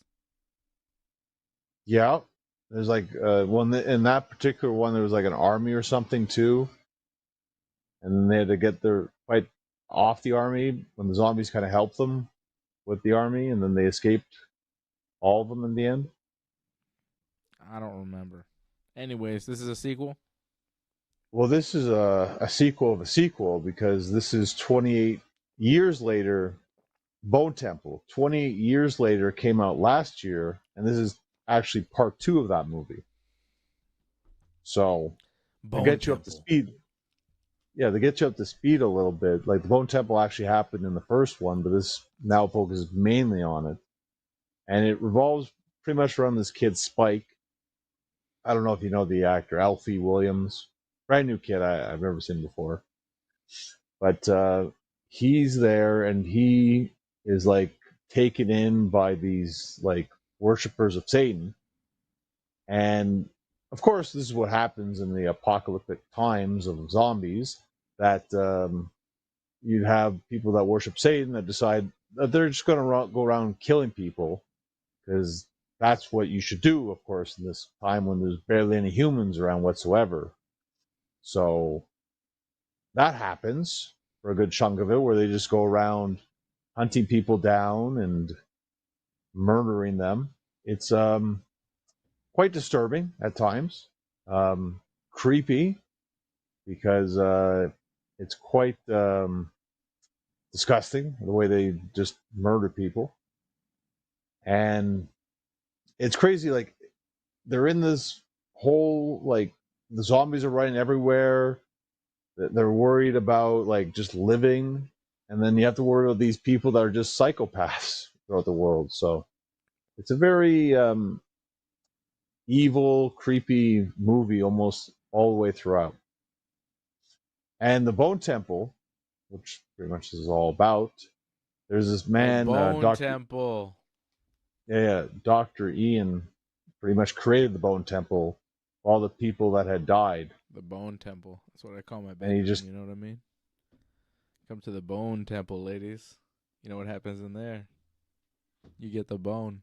[SPEAKER 2] Yeah. There's like one in that particular one, there was like an army or something too. And then they had to get their fight off the army when the zombies kind of helped them with the army, and then they escaped all of them in the end.
[SPEAKER 1] I don't remember. Anyways, this is a sequel?
[SPEAKER 2] Well, this is a sequel of a sequel, because this is 28 years later. Bone Temple, 28 years later, came out last year, and this is actually part 2 of that movie. So, to get you up to speed. Yeah, to get you up to speed a little bit. Like, the Bone Temple actually happened in the first one, but this now focuses mainly on it. And it revolves pretty much around this kid, Spike. I don't know if you know the actor, Alfie Williams. Brand new kid, I've never seen before. But he's there, and he is like taken in by these like worshippers of Satan. And of course, this is what happens in the apocalyptic times of zombies, that you have people that worship Satan that decide that they're just going to go around killing people, because that's what you should do, of course, in this time when there's barely any humans around whatsoever. So that happens for a good chunk of it, where they just go around hunting people down and murdering them. It's quite disturbing at times, creepy, because it's quite disgusting the way they just murder people. And it's crazy, like, they're in this whole, like, the zombies are running everywhere. They're worried about like just living, and then you have to worry about these people that are just psychopaths throughout the world. So it's a very evil, creepy movie almost all the way throughout. And the Bone Temple, which pretty much is all about, there's this man,
[SPEAKER 1] Bone Temple.
[SPEAKER 2] Yeah, Dr. Ian pretty much created the Bone Temple, all the people that had died.
[SPEAKER 1] The Bone Temple. That's what I call my
[SPEAKER 2] And he
[SPEAKER 1] bedroom, you know what I mean? Come to the Bone Temple, ladies. You know what happens in there? You get the bone.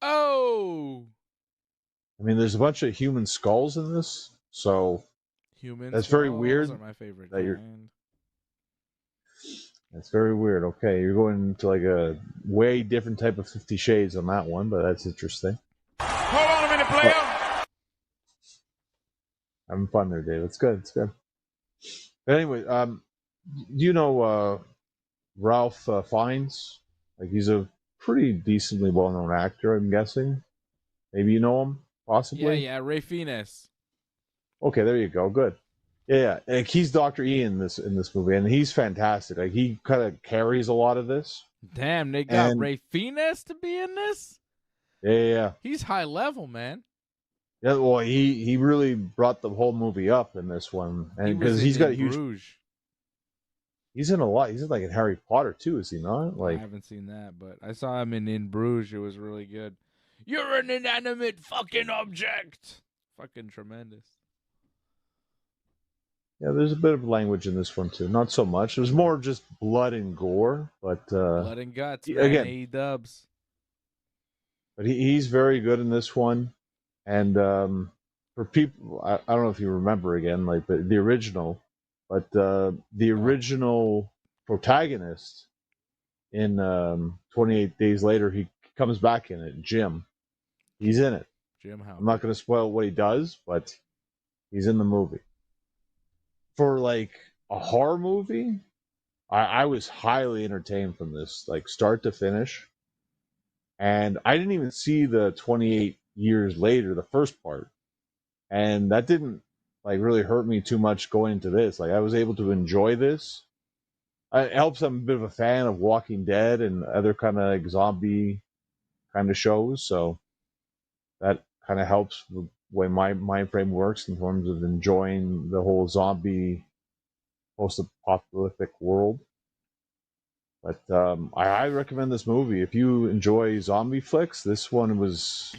[SPEAKER 1] Oh!
[SPEAKER 2] I mean, there's a bunch of human skulls in this, so
[SPEAKER 1] human
[SPEAKER 2] that's
[SPEAKER 1] skulls
[SPEAKER 2] very weird.
[SPEAKER 1] Are my favorite
[SPEAKER 2] that
[SPEAKER 1] kind.
[SPEAKER 2] That's very weird. Okay, you're going into like a way different type of 50 Shades on that one, but that's interesting.
[SPEAKER 3] Hold on a minute, player.
[SPEAKER 2] Having fun there, Dave. It's good. It's good. But anyway, do you know Ralph Fiennes? Like he's a pretty decently well-known actor, I'm guessing. Maybe you know him, possibly.
[SPEAKER 1] Yeah, Ray Fiennes.
[SPEAKER 2] Okay, there you go. Good. Yeah. Like he's Dr. E in this movie, and he's fantastic. Like he kind of carries a lot of this.
[SPEAKER 1] Damn, they got
[SPEAKER 2] And
[SPEAKER 1] Ray Fiennes to be in this?
[SPEAKER 2] yeah.
[SPEAKER 1] He's high level, man.
[SPEAKER 2] Yeah, well, he really brought the whole movie up in this one, and because he's got a huge.
[SPEAKER 1] Bruges.
[SPEAKER 2] He's in a lot. He's in like in Harry Potter too, is he not?
[SPEAKER 1] I haven't seen that, but I saw him in Bruges. It was really good. You're an inanimate fucking object. Fucking tremendous.
[SPEAKER 2] Yeah, there's a bit of language in this one too. Not so much. It was more just blood and gore, but
[SPEAKER 1] blood and guts. Man.
[SPEAKER 2] Again,
[SPEAKER 1] A-dubs.
[SPEAKER 2] But he's very good in this one, and for people, I don't know if you remember again, like the original, but the original protagonist in 28 Days Later, he comes back in it. Jim, he's in it.
[SPEAKER 1] Jim Howard.
[SPEAKER 2] I'm not going to spoil what he does, but he's in the movie. For like a horror movie, I was highly entertained from this, like start to finish. And I didn't even see the 28 years later, the first part. And that didn't like really hurt me too much going into this. Like I was able to enjoy this. It helps I'm a bit of a fan of Walking Dead and other kind of like zombie kind of shows. So that kind of helps the way my mind frame works in terms of enjoying the whole zombie post-apocalyptic world. But I recommend this movie. If you enjoy zombie flicks, this one was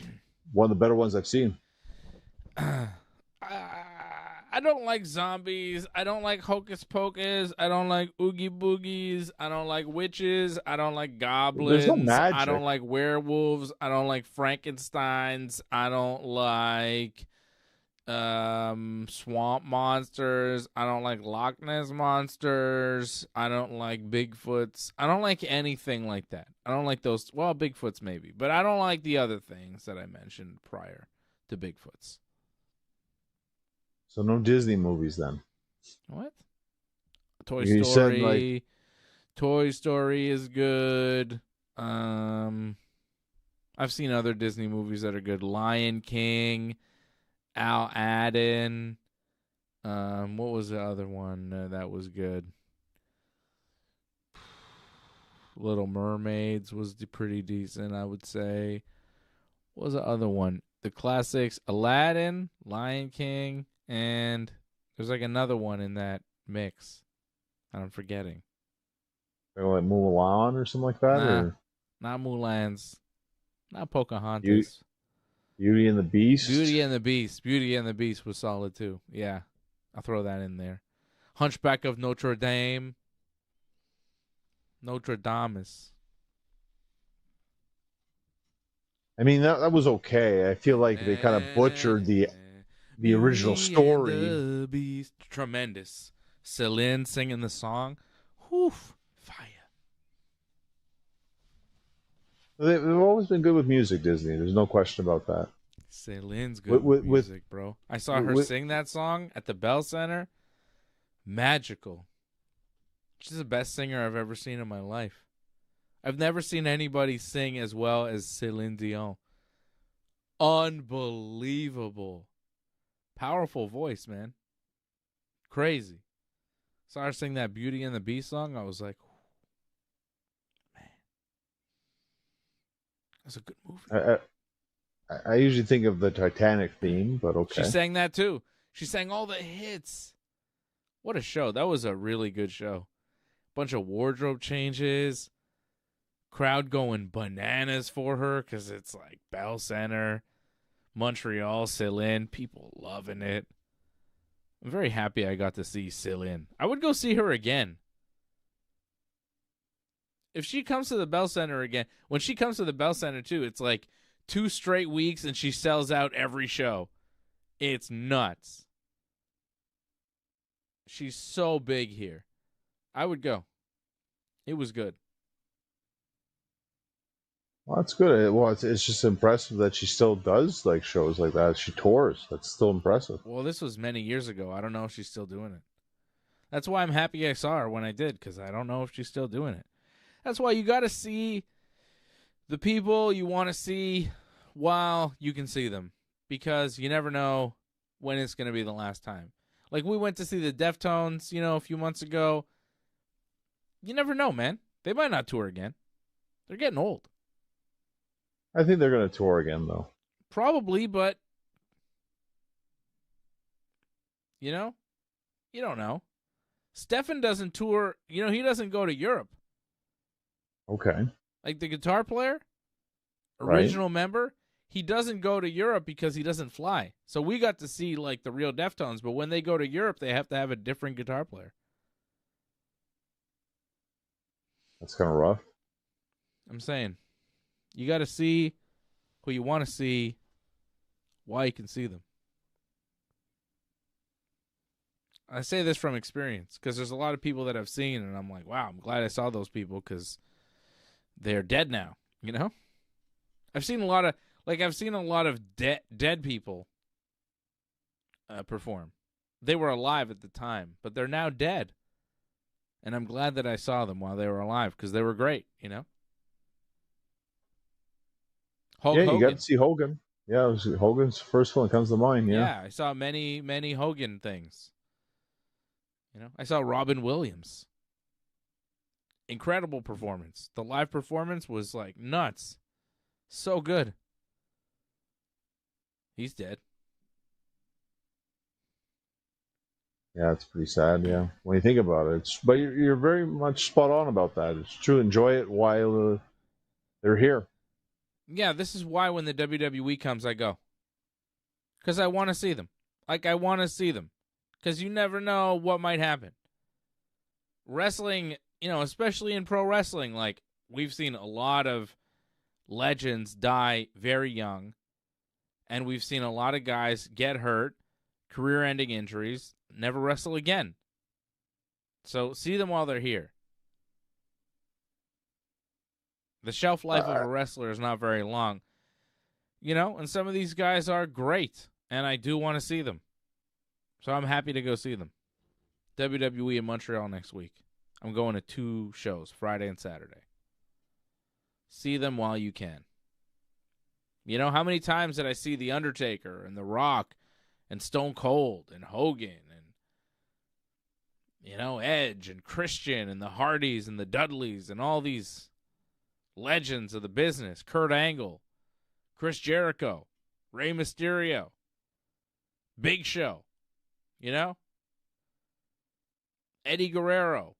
[SPEAKER 2] one of the better ones I've seen.
[SPEAKER 1] I don't like zombies. I don't like hocus pocus. I don't like oogie boogies. I don't like witches. I don't like goblins.
[SPEAKER 2] There's no magic.
[SPEAKER 1] I don't like werewolves. I don't like Frankensteins. I don't like swamp monsters. I don't like Loch Ness monsters. I don't like Bigfoots. I don't like anything like that. I don't like those. Well, Bigfoots maybe, but I don't like the other things that I mentioned prior to Bigfoots.
[SPEAKER 2] So no Disney movies then.
[SPEAKER 1] What? Toy Story. Said, like... Toy Story is good. I've seen other Disney movies that are good. Lion King. Aladdin. What was the other one that was good? Little Mermaids was pretty decent, I would say. What was the other one? The classics: Aladdin, Lion King, and there's like another one in that mix. I'm forgetting.
[SPEAKER 2] Like Mulan or something like that?
[SPEAKER 1] Nah,
[SPEAKER 2] or
[SPEAKER 1] not Mulan's. Not Pocahontas.
[SPEAKER 2] Beauty and the Beast?
[SPEAKER 1] Beauty and the Beast. Beauty and the Beast was solid too. Yeah. I'll throw that in there. Hunchback of Notre Dame. Notre Dame.
[SPEAKER 2] I mean, that was okay. I feel like they kind of butchered the original story.
[SPEAKER 1] And the Beast. Tremendous. Celine singing the song. Whew. Fire.
[SPEAKER 2] They've always been good with music, Disney. There's no question about that.
[SPEAKER 1] Celine's good with music, bro. I saw her sing that song at the Bell Center. Magical. She's the best singer I've ever seen in my life. I've never seen anybody sing as well as Celine Dion. Unbelievable. Powerful voice, man. Crazy. Saw her sing that Beauty and the Beast song. I was like, man. That's a good movie.
[SPEAKER 2] I usually think of the Titanic theme, but okay.
[SPEAKER 1] She sang that too. She sang all the hits. What a show. That was a really good show. Bunch of wardrobe changes. Crowd going bananas for her because it's like Bell Center, Montreal, Celine. People loving it. I'm very happy I got to see Celine. I would go see her again. If she comes to the Bell Center again, when she comes to the Bell Center too, it's like 2 straight weeks and she sells out every show. It's nuts. She's so big here. I would go. It was good.
[SPEAKER 2] Well, that's good. Well, it's just impressive that she still does like shows like that. She tours. That's still impressive.
[SPEAKER 1] Well, this was many years ago. I don't know if she's still doing it. That's why I'm happy I saw her when I did, because I don't know if she's still doing it. That's why you got to see the people you want to see while you can see them, because you never know when it's going to be the last time. Like, we went to see the Deftones, a few months ago. You never know, man. They might not tour again. They're getting old.
[SPEAKER 2] I think they're going to tour again, though.
[SPEAKER 1] Probably, but, you don't know. Stefan doesn't tour. He doesn't go to Europe.
[SPEAKER 2] Okay.
[SPEAKER 1] Like the guitar player, original member, he doesn't go to Europe because he doesn't fly. So we got to see, like, the real Deftones, but when they go to Europe, they have to have a different guitar player.
[SPEAKER 2] That's kind of rough.
[SPEAKER 1] I'm saying, you got to see who you want to see while you can see them. I say this from experience because there's a lot of people that I've seen, and I'm like, wow, I'm glad I saw those people because they're dead now, I've seen a lot of dead people perform. They were alive at the time, but they're now dead. And I'm glad that I saw them while they were alive because they were great, Hulk
[SPEAKER 2] you
[SPEAKER 1] Hogan.
[SPEAKER 2] got to see Hogan. Yeah, it was Hogan's first one that comes to mind.
[SPEAKER 1] Yeah, I saw many, many Hogan things. I saw Robin Williams. Incredible performance. The live performance was like nuts. So good. He's dead.
[SPEAKER 2] Yeah, it's pretty sad. Yeah, when you think about it, but you're very much spot on about that. It's true. Enjoy it while they're here.
[SPEAKER 1] Yeah, this is why when the WWE comes, I go. Because I want to see them. I want to see them. Because you never know what might happen. Wrestling, especially in pro wrestling, like, we've seen a lot of legends die very young. And we've seen a lot of guys get hurt, career-ending injuries, never wrestle again. So see them while they're here. The shelf life of a wrestler is not very long. And some of these guys are great, and I do want to see them. So I'm happy to go see them. WWE in Montreal next week. I'm going to 2 shows, Friday and Saturday. See them while you can. How many times did I see The Undertaker and The Rock and Stone Cold and Hogan and, Edge and Christian and the Hardys and the Dudleys and all these legends of the business. Kurt Angle, Chris Jericho, Rey Mysterio, Big Show, Eddie Guerrero.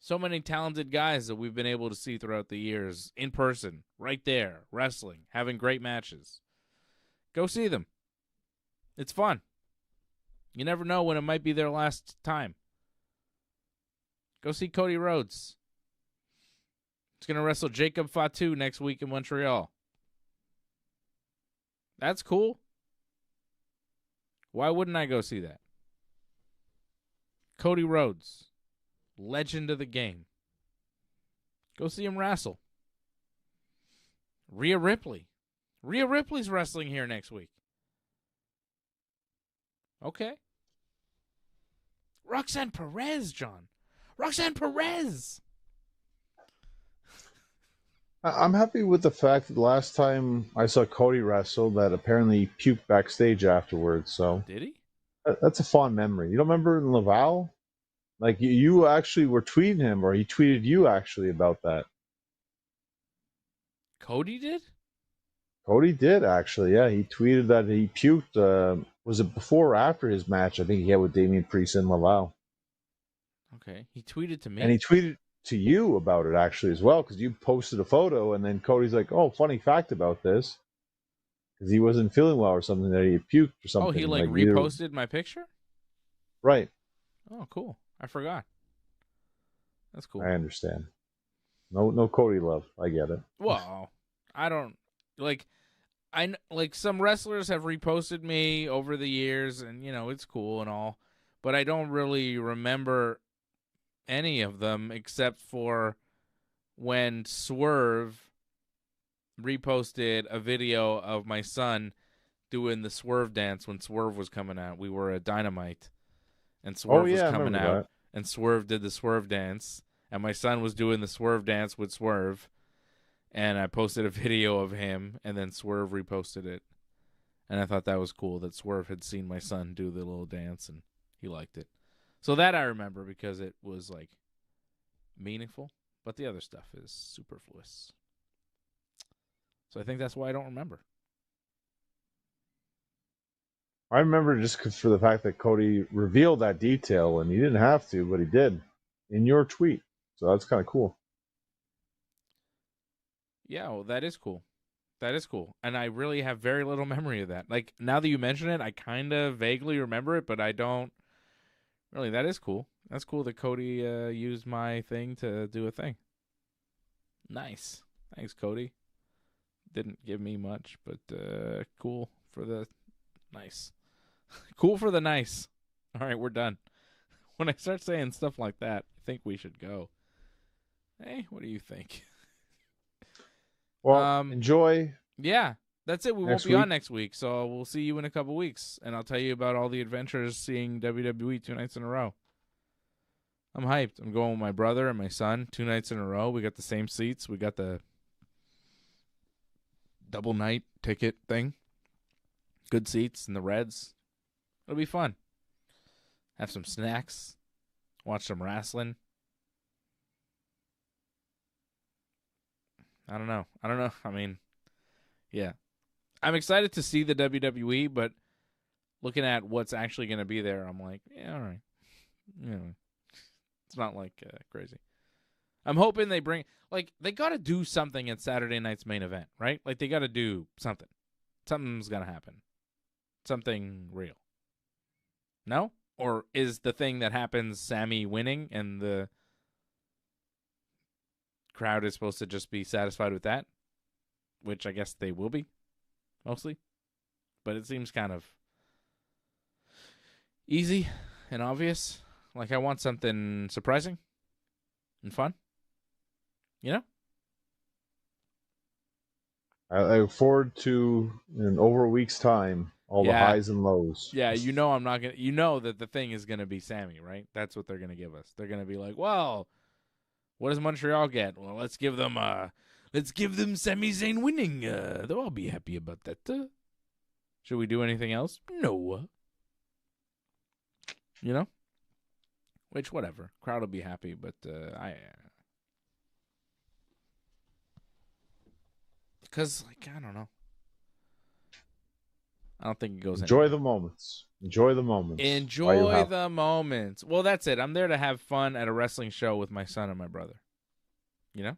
[SPEAKER 1] So many talented guys that we've been able to see throughout the years in person, right there, wrestling, having great matches. Go see them. It's fun. You never know when it might be their last time. Go see Cody Rhodes. He's going to wrestle Jacob Fatu next week in Montreal. That's cool. Why wouldn't I go see that? Cody Rhodes, legend of the game. Go see him wrestle. Rhea Ripley. Rhea Ripley's wrestling here next week. Okay. Roxanne Perez, John. Roxanne Perez.
[SPEAKER 2] I'm happy with the fact that the last time I saw Cody wrestle, that apparently he puked backstage afterwards. So
[SPEAKER 1] did he?
[SPEAKER 2] That's a fond memory. You don't remember in Laval? Like, you actually were tweeting him, or he tweeted you actually about that.
[SPEAKER 1] Cody did?
[SPEAKER 2] Cody did, actually, yeah. He tweeted that he puked. Was it before or after his match? I think he had with Damian Priest in Laval.
[SPEAKER 1] Okay. He tweeted to me.
[SPEAKER 2] And he tweeted to you about it, actually, as well, because you posted a photo, and then Cody's like, oh, funny fact about this. Because he wasn't feeling well or something, that he had puked or something.
[SPEAKER 1] Oh, he reposted my picture?
[SPEAKER 2] Right.
[SPEAKER 1] Oh, cool. I forgot. That's cool.
[SPEAKER 2] I understand. No Cody love. I get it.
[SPEAKER 1] Well, I don't some wrestlers have reposted me over the years, and it's cool and all, but I don't really remember any of them except for when Swerve reposted a video of my son doing the Swerve dance when Swerve was coming out. We were at Dynamite, and Swerve was coming out, and Swerve did the Swerve dance, and my son was doing the Swerve dance with Swerve, and I posted a video of him, and then Swerve reposted it, and I thought that was cool that Swerve had seen my son do the little dance, and he liked it. So that I remember because it was, like, meaningful, but the other stuff is superfluous. So I think that's why I don't remember.
[SPEAKER 2] I remember just for the fact that Cody revealed that detail, and he didn't have to, but he did in your tweet. So that's kind of cool.
[SPEAKER 1] Yeah, well, that is cool. That is cool. And I really have very little memory of that. Like, now that you mention it, I kind of vaguely remember it, but I don't really. That is cool. That's cool that Cody used my thing to do a thing. Nice. Thanks, Cody. Didn't give me much, but cool for the nice. Cool for the nice. All right, we're done. When I start saying stuff like that, I think we should go. Hey, what do you think?
[SPEAKER 2] Well, enjoy.
[SPEAKER 1] Yeah, that's it. We won't be on next week, so we'll see you in a couple weeks, and I'll tell you about all the adventures seeing WWE 2 nights in a row. I'm hyped. I'm going with my brother and my son 2 nights in a row. We got the same seats. We got the double night ticket thing. Good seats in the Reds. It'll be fun. Have some snacks. Watch some wrestling. I don't know. I mean, yeah. I'm excited to see the WWE, but looking at what's actually going to be there, I'm like, yeah, all right. Yeah. It's not like crazy. I'm hoping they bring, like, they got to do something at Saturday night's main event, right? Like, they got to do something. Something's going to happen. Something real. No? Or is the thing that happens Sami winning and the crowd is supposed to just be satisfied with that? Which I guess they will be, mostly. But it seems kind of easy and obvious. Like, I want something surprising and fun. You know?
[SPEAKER 2] I look forward to, in over a week's time, all the highs and lows.
[SPEAKER 1] Yeah, you know I'm not gonna. You know that the thing is gonna be Sami, right? That's what they're gonna give us. They're gonna be like, well, what does Montreal get? Well, let's give them Sami Zayn winning. They'll all be happy about that. Should we do anything else? No. You know? Which, whatever. Crowd will be happy, but because, like, I don't know. I don't think it goes
[SPEAKER 2] Enjoy the moments. Enjoy the moments.
[SPEAKER 1] Enjoy the moments. Well, that's it. I'm there to have fun at a wrestling show with my son and my brother. You know?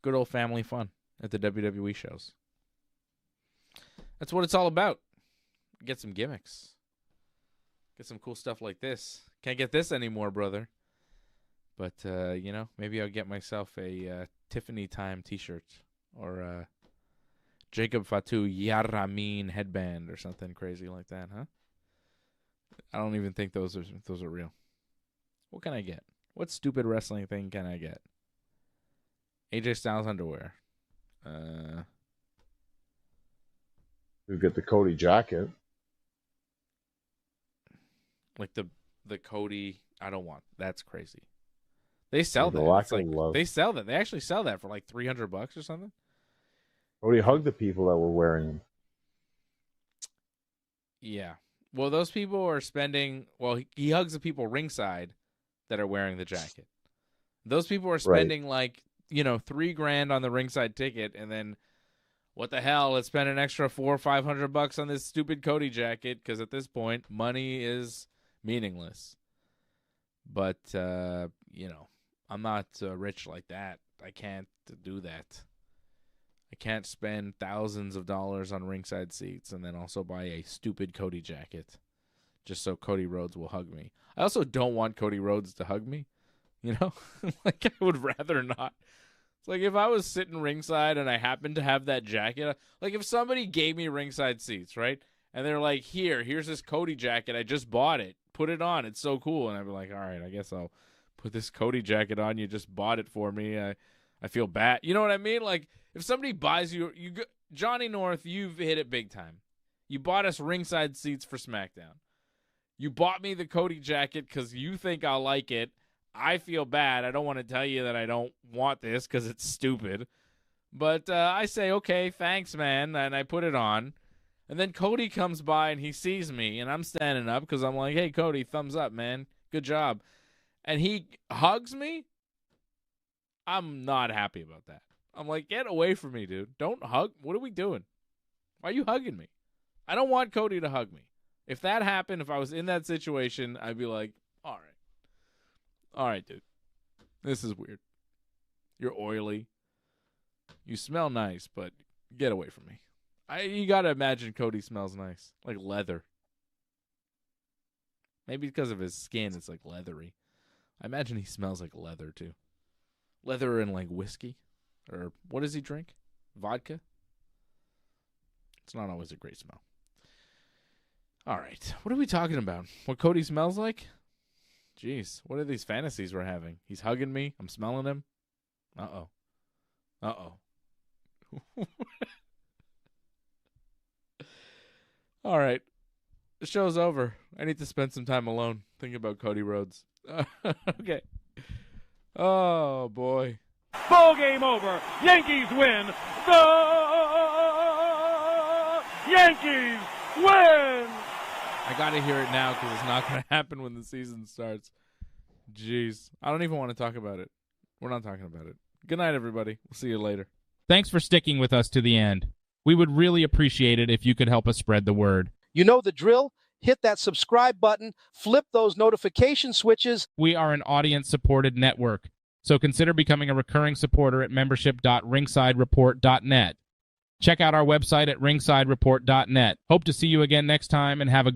[SPEAKER 1] Good old family fun at the WWE shows. That's what it's all about. Get some gimmicks. Get some cool stuff like this. Can't get this anymore, brother. But, you know, maybe I'll get myself a Tiffany Time t-shirt or a Jacob Fatu Yaramin headband or something crazy like that, huh? I don't even think those are real. What can I get? What stupid wrestling thing can I get? AJ Styles underwear.
[SPEAKER 2] You get the Cody jacket.
[SPEAKER 1] Like the Cody, I don't want. That's crazy. They sell that. They sell that. They actually sell that for like $300 or something.
[SPEAKER 2] Cody hugged the people that were wearing them.
[SPEAKER 1] Yeah. Well, those people are spending. Well, he hugs the people ringside that are wearing the jacket. Those people are spending like, you know, $3,000 on the ringside ticket, and then what the hell? Let's spend an extra $400 or $500 on this stupid Cody jacket because at this point, money is meaningless. But you know, I'm not rich like that. I can't do that. I can't spend thousands of dollars on ringside seats and then also buy a stupid Cody jacket just so Cody Rhodes will hug me. I also don't want Cody Rhodes to hug me. You know? Like, I would rather not. It's like if I was sitting ringside and I happened to have that jacket. Like, if somebody gave me ringside seats, right? And they're like, here's this Cody jacket. I just bought it. Put it on. It's so cool. And I'd be like, all right, I guess I'll put this Cody jacket on. You just bought it for me. I feel bad. You know what I mean? Like, if somebody buys you Johnny North, you've hit it big time. You bought us ringside seats for SmackDown. You bought me the Cody jacket because you think I'll like it. I feel bad. I don't want to tell you that I don't want this because it's stupid. But I say, okay, thanks, man, and I put it on. And then Cody comes by, and he sees me, and I'm standing up because I'm like, hey, Cody, thumbs up, man. Good job. And he hugs me. I'm not happy about that. I'm like, get away from me, dude. Don't hug. What are we doing? Why are you hugging me? I don't want Cody to hug me. If that happened, if I was in that situation, I'd be like, all right. All right, dude. This is weird. You're oily. You smell nice, but get away from me. You got to imagine Cody smells nice. Like leather. Maybe because of his skin, it's like leathery. I imagine he smells like leather, too. Leather and like whiskey. Or what does he drink? Vodka? It's not always a great smell. All right. What are we talking about? What Cody smells like? Jeez. What are these fantasies we're having? He's hugging me. I'm smelling him. Uh-oh. Uh-oh. All right. The show's over. I need to spend some time alone thinking about Cody Rhodes. Okay. Oh, boy.
[SPEAKER 3] Ball game over. Yankees win. The Yankees win.
[SPEAKER 1] I got to hear it now because it's not going to happen when the season starts. Jeez. I don't even want to talk about it. We're not talking about it. Good night, everybody. We'll see you later.
[SPEAKER 4] Thanks for sticking with us to the end. We would really appreciate it if you could help us spread the word.
[SPEAKER 5] You know the drill. Hit that subscribe button. Flip those notification switches.
[SPEAKER 4] We are an audience-supported network, so consider becoming a recurring supporter at membership.ringsidereport.net. Check out our website at ringsidereport.net. Hope to see you again next time, and have a good